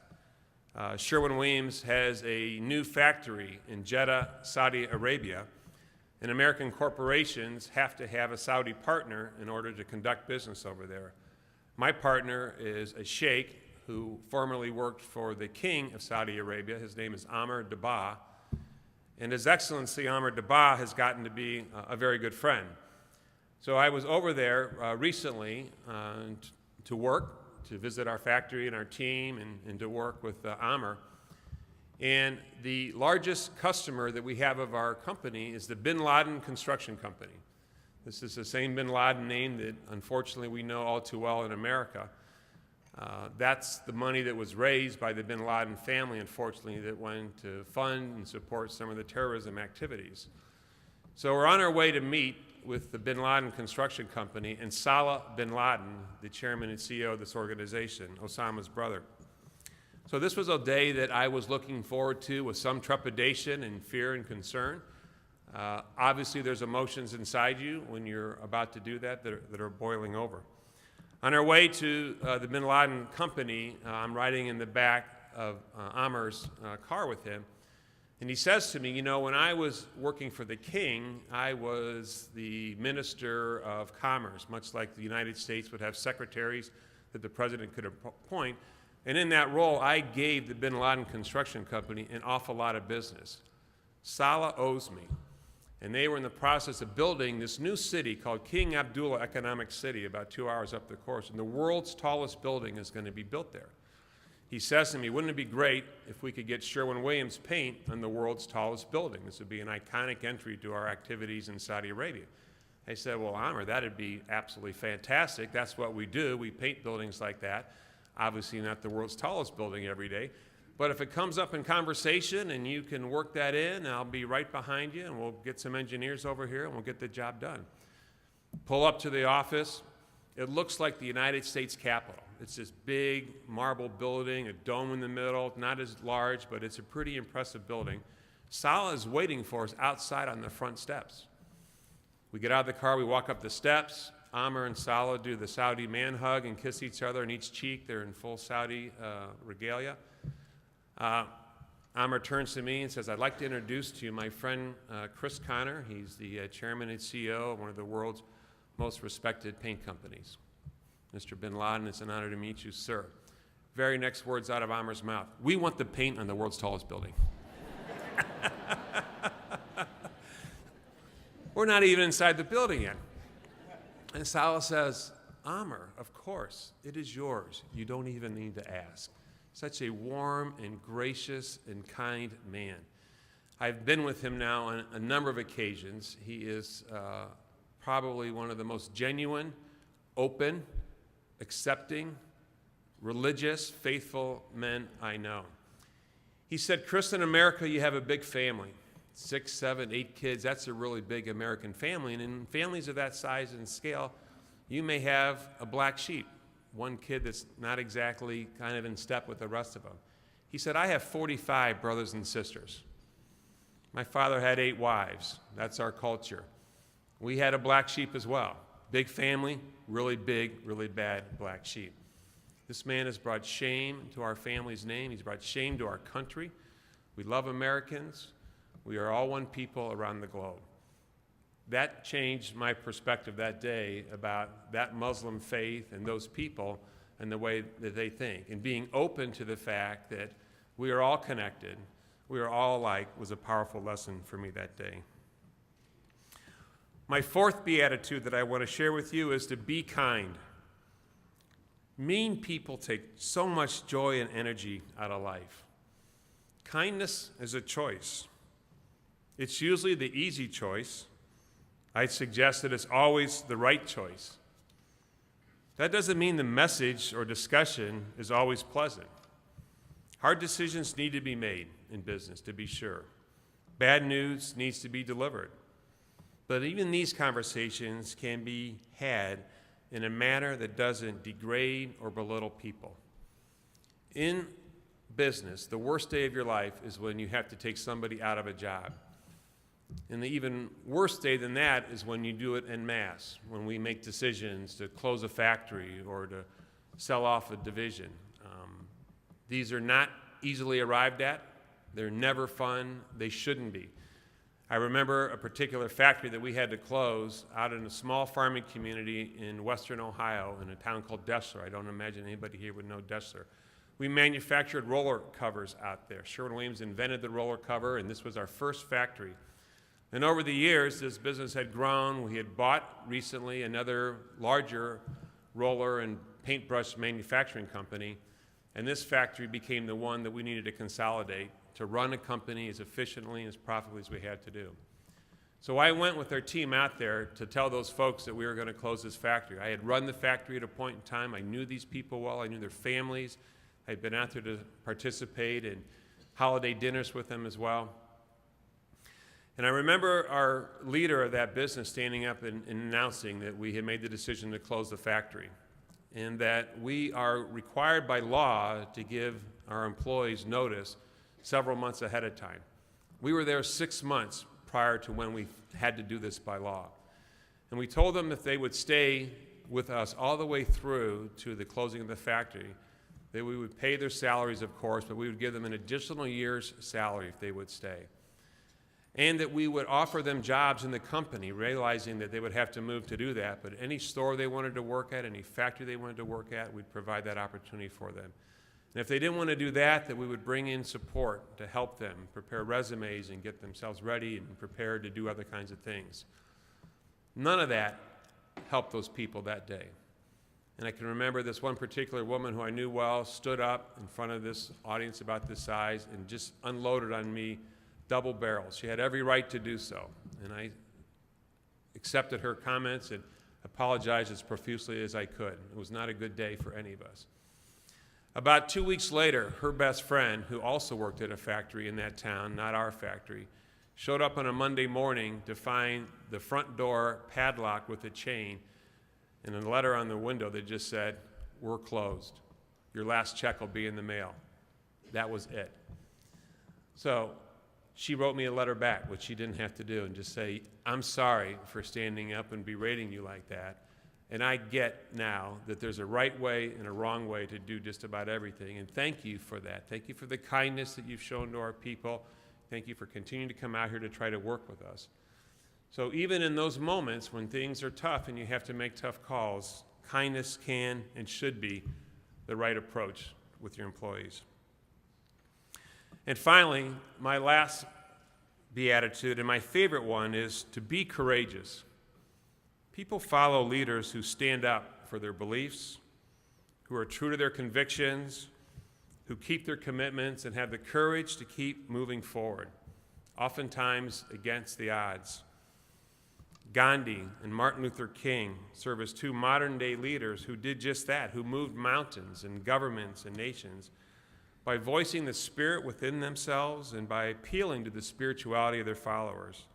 Sherwin-Williams has a new factory in Jeddah, Saudi Arabia, and American corporations have to have a Saudi partner in order to conduct business over there. My partner is a sheikh who formerly worked for the king of Saudi Arabia. His name is Amr Dabah, and His Excellency Amr Dabah has gotten to be a very good friend. So I was over there recently to work, to visit our factory and our team and to work with Amr. And the largest customer that we have of our company is the Bin Laden Construction Company. This is the same Bin Laden name that unfortunately we know all too well in America. That's the money that was raised by the Bin Laden family, unfortunately, that went to fund and support some of the terrorism activities. So we're on our way to meet with the Bin Laden Construction Company and Salah bin Laden, the chairman and CEO of this organization, Osama's brother. So this was a day that I was looking forward to with some trepidation and fear and concern. Obviously, there's emotions inside you when you're about to do that that are boiling over. On our way to the Bin Laden Company, I'm riding in the back of Amr's car with him, and he says to me, you know, when I was working for the king, I was the Minister of Commerce, much like the United States would have secretaries that the president could appoint. And in that role, I gave the Bin Laden Construction Company an awful lot of business. Salah owes me. And they were in the process of building this new city called King Abdullah Economic City, about 2 hours up the course. And the world's tallest building is going to be built there. He says to me, wouldn't it be great if we could get Sherwin-Williams paint on the world's tallest building? This would be an iconic entry to our activities in Saudi Arabia. I said, well, Amr, that'd be absolutely fantastic. That's what we do. We paint buildings like that. Obviously not the world's tallest building every day. But if it comes up in conversation and you can work that in, I'll be right behind you and we'll get some engineers over here and we'll get the job done. Pull up to the office. It looks like the United States Capitol. It's this big marble building, a dome in the middle, not as large, but it's a pretty impressive building. Salah is waiting for us outside on the front steps. We get out of the car, we walk up the steps. Amr and Salah do the Saudi man hug and kiss each other on each cheek. They're in full Saudi regalia. Amr turns to me and says, I'd like to introduce to you my friend Chris Connor. He's the chairman and CEO of one of the world's most respected paint companies. Mr. Bin Laden, it's an honor to meet you, sir. Very next words out of Amr's mouth. We want the paint on the world's tallest building. We're not even inside the building yet. And Salah says, Amr, of course, it is yours. You don't even need to ask. Such a warm and gracious and kind man. I've been with him now on a number of occasions. He is probably one of the most genuine, open, accepting, religious, faithful men I know. He said, Chris, in America, you have a big family. 6, 7, 8 kids, that's a really big American family. And in families of that size and scale, you may have a black sheep. one kid that's not exactly kind of in step with the rest of them. He said, I have 45 brothers and sisters. My father had 8 wives. That's our culture. We had a black sheep as well. Big family, really big, really bad black sheep. This man has brought shame to our family's name. He's brought shame to our country. We love Americans. We are all one people around the globe. That changed my perspective that day about that Muslim faith and those people and the way that they think. And being open to the fact that we are all connected, we are all alike, was a powerful lesson for me that day. My fourth beatitude that I want to share with you is to be kind. Mean people take so much joy and energy out of life. Kindness is a choice. It's usually the easy choice. I'd suggest that it's always the right choice. That doesn't mean the message or discussion is always pleasant. Hard decisions need to be made in business, to be sure. Bad news needs to be delivered. But even these conversations can be had in a manner that doesn't degrade or belittle people. In business, the worst day of your life is when you have to take somebody out of a job. And the even worse day than that is when you do it en masse, when we make decisions to close a factory or to sell off a division. These are not easily arrived at. They're never fun. They shouldn't be. I remember a particular factory that we had to close out in a small farming community in western Ohio in a town called Dessler. I don't imagine anybody here would know Dessler. We manufactured roller covers out there. Sherwin-Williams invented the roller cover, and this was our first factory. And over the years, this business had grown. We had bought recently another larger roller and paintbrush manufacturing company, and this factory became the one that we needed to consolidate to run a company as efficiently and as profitably as we had to do. So I went with our team out there to tell those folks that we were going to close this factory. I had run the factory at a point in time. I knew these people well. I knew their families. I had been out there to participate in holiday dinners with them as well. And I remember our leader of that business standing up and announcing that we had made the decision to close the factory and that we are required by law to give our employees notice several months ahead of time. We were there 6 months prior to when we had to do this by law. And we told them if they would stay with us all the way through to the closing of the factory, that we would pay their salaries, of course, but we would give them an additional year's salary if they would stay. And that we would offer them jobs in the company, realizing that they would have to move to do that. But any store they wanted to work at, any factory they wanted to work at, we'd provide that opportunity for them. And if they didn't want to do that, that we would bring in support to help them prepare resumes and get themselves ready and prepared to do other kinds of things. None of that helped those people that day. And I can remember this one particular woman who I knew well stood up in front of this audience about this size and just unloaded on me double barrels. She had every right to do so. And I accepted her comments and apologized as profusely as I could. It was not a good day for any of us. About 2 weeks later, her best friend, who also worked at a factory in that town, not our factory, showed up on a Monday morning to find the front door padlocked with a chain and a letter on the window that just said, "We're closed. Your last check will be in the mail." That was it. So she wrote me a letter back, which she didn't have to do, and just say, "I'm sorry for standing up and berating you like that. And I get now that there's a right way and a wrong way to do just about everything. And thank you for that. Thank you for the kindness that you've shown to our people. Thank you for continuing to come out here to try to work with us." So even in those moments when things are tough and you have to make tough calls, kindness can and should be the right approach with your employees. And finally, my last beatitude, and my favorite one, is to be courageous. People follow leaders who stand up for their beliefs, who are true to their convictions, who keep their commitments and have the courage to keep moving forward, oftentimes against the odds. Gandhi and Martin Luther King serve as two modern-day leaders who did just that, who moved mountains and governments and nations by voicing the spirit within themselves and by appealing to the spirituality of their followers.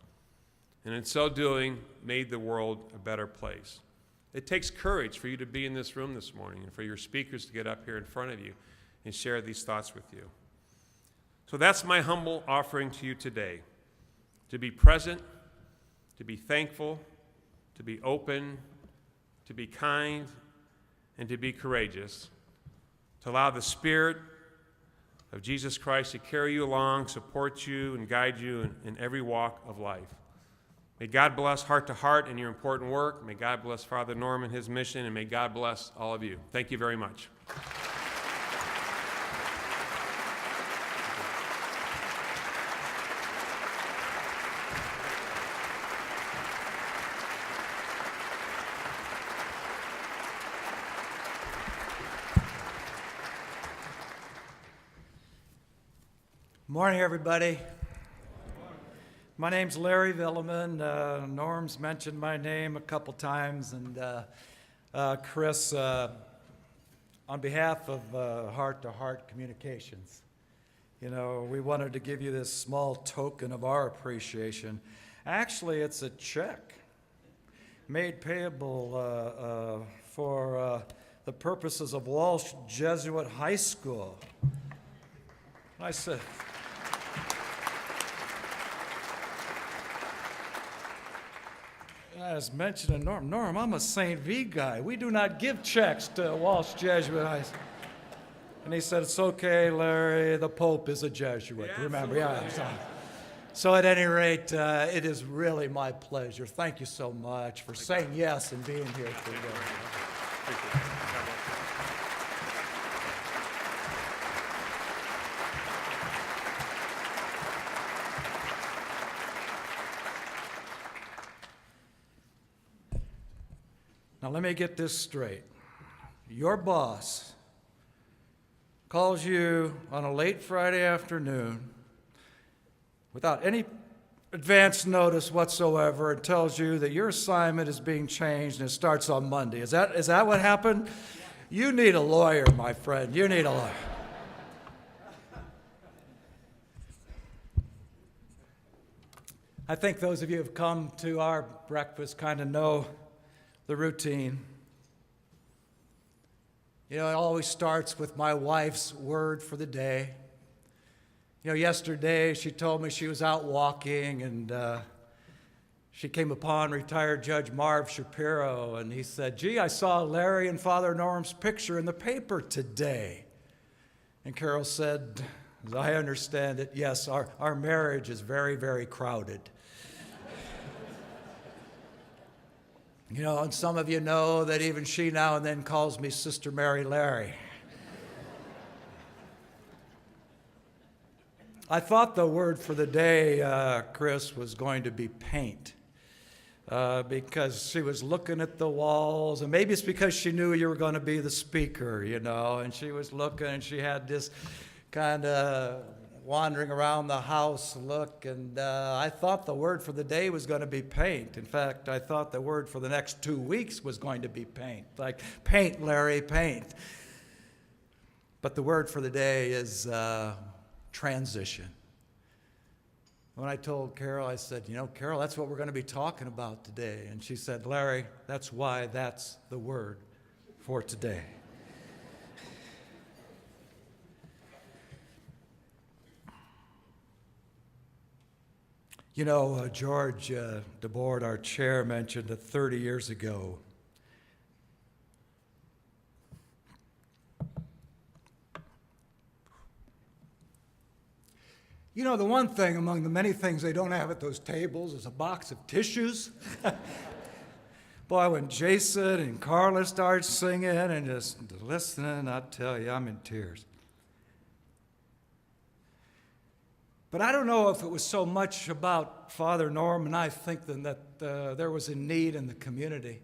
And in so doing, made the world a better place. It takes courage for you to be in this room this morning and for your speakers to get up here in front of you and share these thoughts with you. So that's my humble offering to you today, to be present, to be thankful, to be open, to be kind, and to be courageous, to allow the Spirit of Jesus Christ to carry you along, support you, and guide you in every walk of life. May God bless Heart to Heart in your important work. May God bless Father Norm and his mission, and may God bless all of you. Thank you very much. Morning, everybody. My name's Larry Villeman. Norm's mentioned my name a couple times, and Chris, on behalf of Heart to Heart Communications, you know, we wanted to give you this small token of our appreciation. Actually, it's a check made payable for the purposes of Walsh Jesuit High School. I said, I was mentioning Norm. Norm, I'm a St. V guy. We do not give checks to Walsh Jesuit High School. And he said, it's okay, Larry, the Pope is a Jesuit. Yeah, remember? Yeah. So at any rate, it is really my pleasure. Thank you so much for saying yes and being here today. Now let me get this straight. Your boss calls you on a late Friday afternoon without any advance notice whatsoever and tells you that your assignment is being changed and it starts on Monday. Is that what happened? You need a lawyer, my friend. You need a lawyer. I think those of you who have come to our breakfast kind of know the routine. You know, it always starts with my wife's word for the day. You know, yesterday she told me she was out walking and she came upon retired Judge Marv Shapiro, and he said, gee, I saw Larry and Father Norm's picture in the paper today. And Carol said, as I understand it, yes, our marriage is very, very crowded. You know, and some of you know that even she now and then calls me Sister Mary Larry. I thought the word for the day, Chris, was going to be paint. Because she was looking at the walls, and maybe it's because she knew you were going to be the speaker, you know, and she was looking and she had this kind of wandering around the house look, and I thought the word for the day was going to be paint. In fact, I thought the word for the next 2 weeks was going to be paint. Like, paint, Larry, paint. But the word for the day is transition. When I told Carol, I said, you know, Carol, that's what we're going to be talking about today. And she said, Larry, that's why that's the word for today. You know, George DeBoard, our chair, mentioned that 30 years ago, you know, the one thing among the many things they don't have at those tables is a box of tissues. Boy, when Jason and Carla start singing and just listening, I tell you, I'm in tears. But I don't know if it was so much about Father Norm and I thinking that there was a need in the community.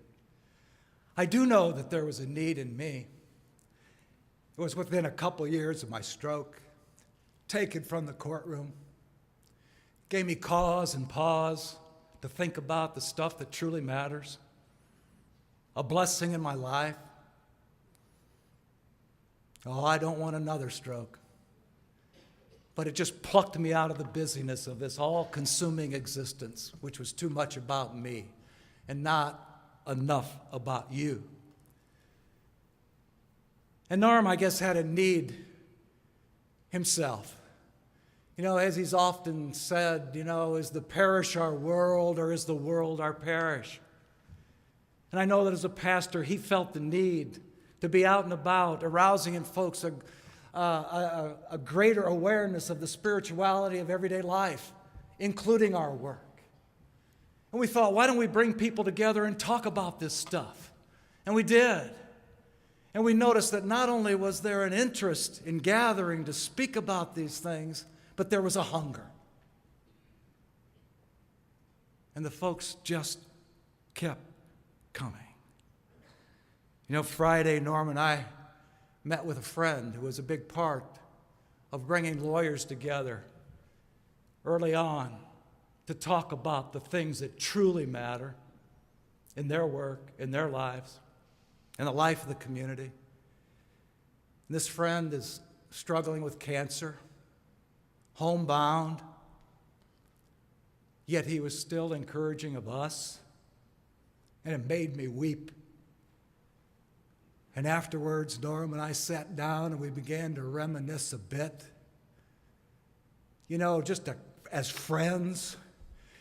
I do know that there was a need in me. It was within a couple years of my stroke, taken from the courtroom. Gave me cause and pause to think about the stuff that truly matters. A blessing in my life. Oh, I don't want another stroke. But it just plucked me out of the busyness of this all-consuming existence, which was too much about me and not enough about you. And Norm, I guess, had a need himself. You know, as he's often said, you know, is the parish our world or is the world our parish? And I know that as a pastor, he felt the need to be out and about, arousing in folks a greater awareness of the spirituality of everyday life, including our work. And we thought, why don't we bring people together and talk about this stuff? And we did. And we noticed that not only was there an interest in gathering to speak about these things, but there was a hunger. And the folks just kept coming. You know, Friday, Norm and I met with a friend who was a big part of bringing lawyers together early on to talk about the things that truly matter in their work, in their lives, in the life of the community. And this friend is struggling with cancer, homebound, yet he was still encouraging of us, and it made me weep. And afterwards, Norm and I sat down and we began to reminisce a bit. You know, just as friends.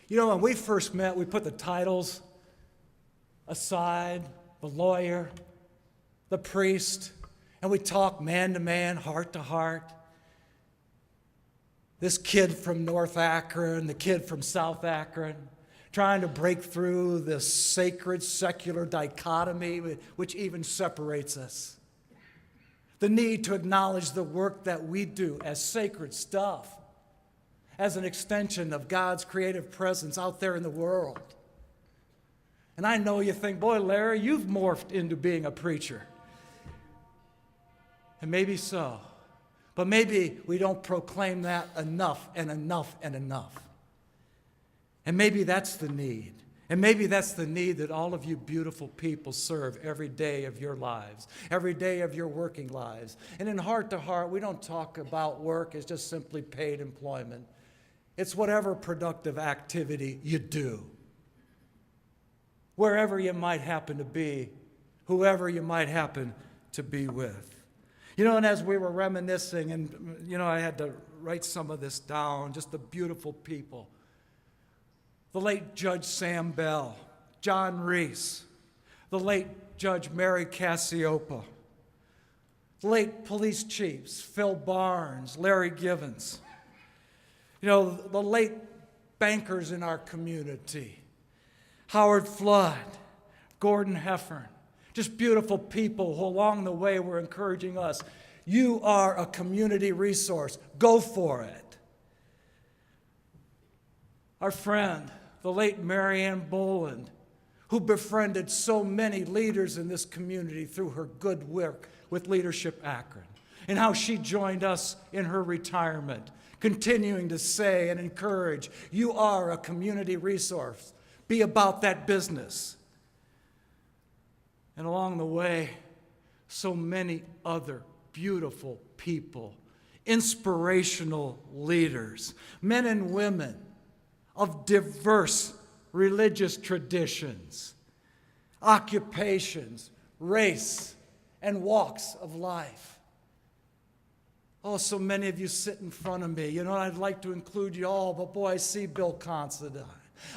You know, when we first met, we put the titles aside, the lawyer, the priest, and we talked man to man, heart to heart. This kid from North Akron, the kid from South Akron, trying to break through this sacred, secular dichotomy which even separates us. The need to acknowledge the work that we do as sacred stuff, as an extension of God's creative presence out there in the world. And I know you think, boy, Larry, you've morphed into being a preacher. And maybe so. But maybe we don't proclaim that enough and enough and enough. And maybe that's the need. And maybe that's the need that all of you beautiful people serve every day of your lives, every day of your working lives. And in Heart to Heart, we don't talk about work as just simply paid employment. It's whatever productive activity you do. Wherever you might happen to be, whoever you might happen to be with. You know, and as we were reminiscing, and, you know, I had to write some of this down, just the beautiful people. The late Judge Sam Bell, John Reese, the late Judge Mary Cassiopa, the late police chiefs, Phil Barnes, Larry Givens, you know, the late bankers in our community, Howard Flood, Gordon Heffern, just beautiful people who along the way were encouraging us. You are a community resource. Go for it. Our friend, the late Marianne Boland, who befriended so many leaders in this community through her good work with Leadership Akron, and how she joined us in her retirement, continuing to say and encourage, you are a community resource. Be about that business. And along the way, so many other beautiful people, inspirational leaders, men and women of diverse religious traditions, occupations, race, and walks of life. Oh, so many of you sit in front of me. You know, I'd like to include you all, but boy, I see Bill Considine.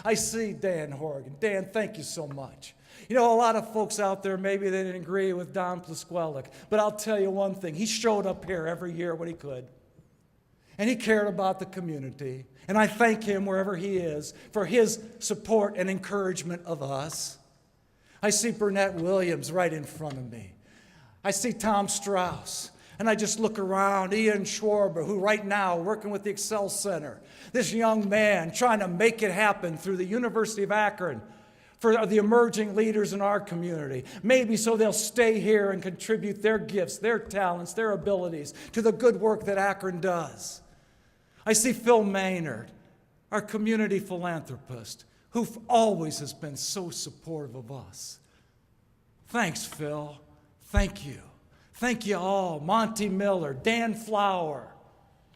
I see Dan Horgan. Dan, thank you so much. You know, a lot of folks out there, maybe they didn't agree with Don Plisquelic, but I'll tell you one thing. He showed up here every year when he could, and he cared about the community, and I thank him wherever he is for his support and encouragement of us. I see Burnett Williams right in front of me. I see Tom Strauss, and I just look around, Ian Schwarber, who right now working with the Excel Center, this young man trying to make it happen through the University of Akron, for the emerging leaders in our community. Maybe so they'll stay here and contribute their gifts, their talents, their abilities to the good work that Akron does. I see Phil Maynard, our community philanthropist, who always has been so supportive of us. Thanks, Phil. Thank you. Thank you all. Monty Miller, Dan Flower,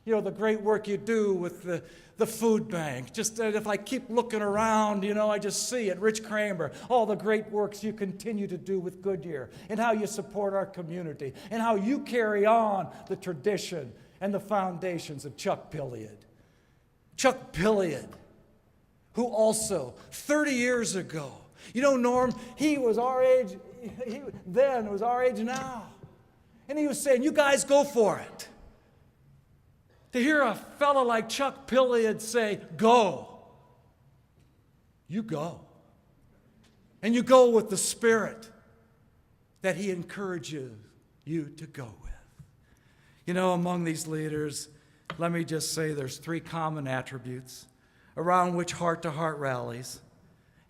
You know, the great work you do with the food bank. Just if I keep looking around, you know, I just see it. Rich Kramer, all the great works you continue to do with Goodyear, and how you support our community, and how you carry on the tradition and the foundations of Chuck Pilliod. Chuck Pilliod, who also, 30 years ago, you know, Norm, he was our age, he then was our age now. And he was saying, you guys go for it. To hear a fellow like Chuck Pilliod say, go, you go. And you go with the spirit that he encourages you to go with. You know, among these leaders, let me just say there's 3 common attributes around which heart-to-heart rallies,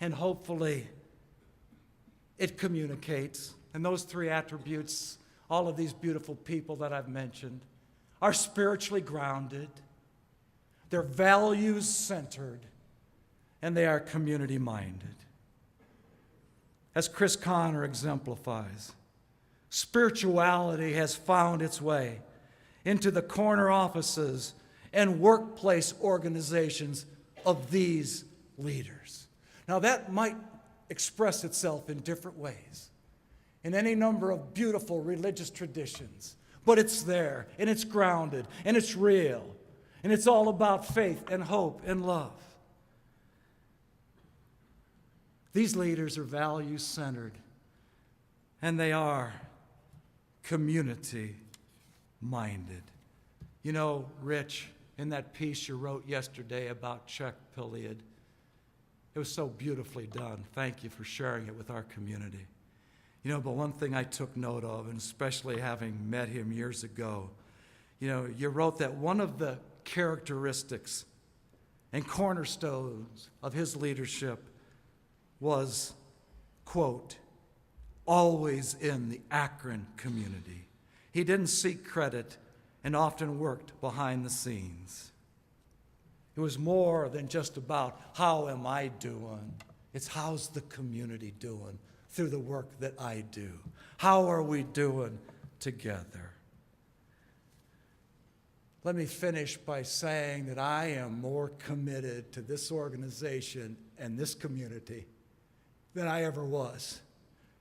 and hopefully it communicates. And those 3 attributes, all of these beautiful people that I've mentioned, are spiritually grounded, they're values-centered, and they are community-minded. As Chris Connor exemplifies, spirituality has found its way into the corner offices and workplace organizations of these leaders. Now, that might express itself in different ways, in any number of beautiful religious traditions, but it's there, and it's grounded, and it's real, and it's all about faith and hope and love. These leaders are value-centered, and they are community-minded. You know, Rich, in that piece you wrote yesterday about Chuck Pilliod, it was so beautifully done. Thank you for sharing it with our community. You know, but one thing I took note of, and especially having met him years ago, you know, you wrote that one of the characteristics and cornerstones of his leadership was, quote, always in the Akron community. He didn't seek credit and often worked behind the scenes. It was more than just about how am I doing. It's how's the community doing through the work that I do. How are we doing together? Let me finish by saying that I am more committed to this organization and this community than I ever was.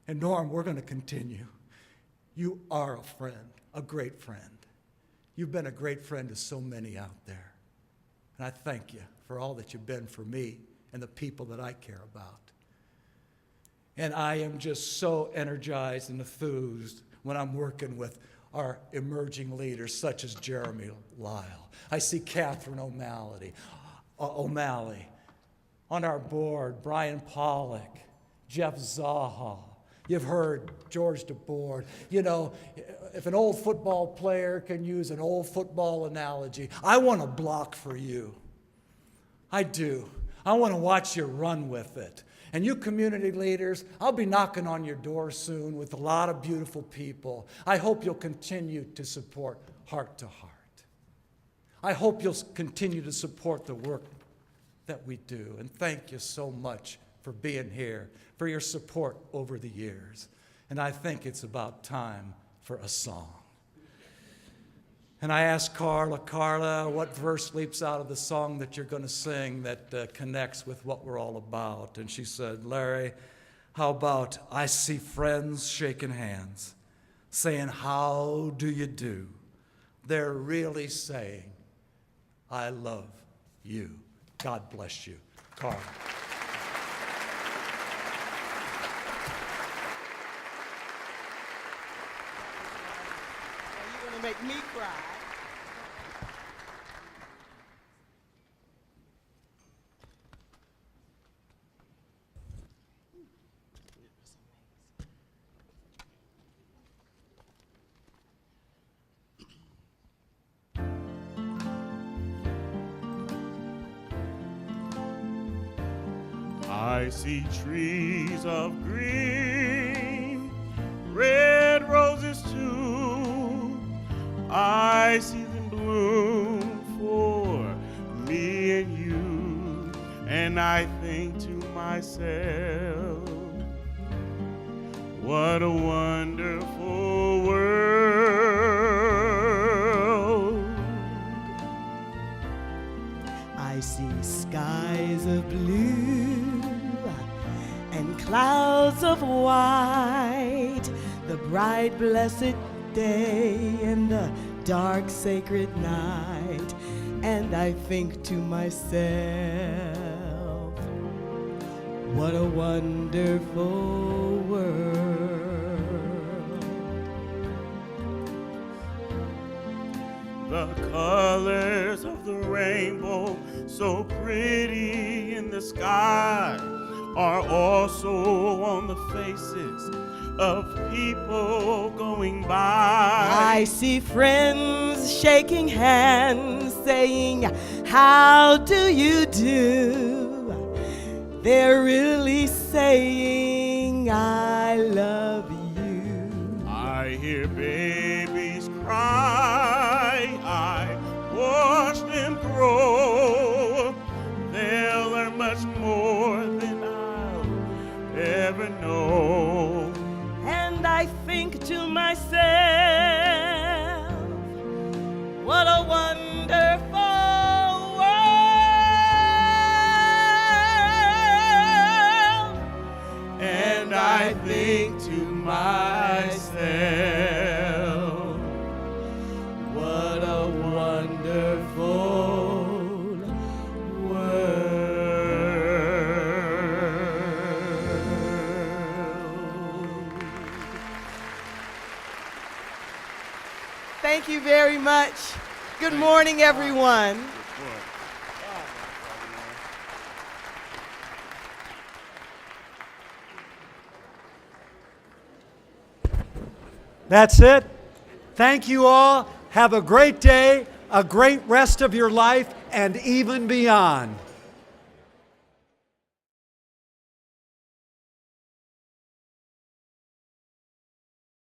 And Norm, we're going to continue. You are a friend, a great friend. You've been a great friend to so many out there. And I thank you for all that you've been for me and the people that I care about. And I am just so energized and enthused when I'm working with our emerging leaders such as Jeremy Lyle. I see Catherine O'Malley. On our board, Brian Pollock, Jeff Zaha. You've heard George DeBoard. You know, if an old football player can use an old football analogy, I want to block for you. I do. I want to watch you run with it. And you community leaders, I'll be knocking on your door soon with a lot of beautiful people. I hope you'll continue to support Heart to Heart. I hope you'll continue to support the work that we do. And thank you so much for being here, for your support over the years. And I think it's about time for a song. And I asked Carla, what verse leaps out of the song that you're going to sing that connects with what we're all about? And she said, Larry, how about I see friends shaking hands, saying, how do you do? They're really saying, I love you. God bless you. Carla. You're going to make me cry. I see trees of green, red roses too. I see them bloom for me and you. And I think to myself, what a wonderful world. I see skies of blue and clouds of white, the bright blessed day and the dark sacred night, and I think to myself, what a wonderful world. The colors of the rainbow, so pretty in the sky, are also on the faces of people going by. I see friends shaking hands, saying, how do you do? They're really saying, I love you. I hear babies cry, I watch them grow. They'll learn much more than I'll ever know. And I think to myself, what a wonderful world. And I think to myself, What a wonderful world. Thank you very much. Good morning, everyone. That's it. Thank you all. Have a great day, a great rest of your life, and even beyond.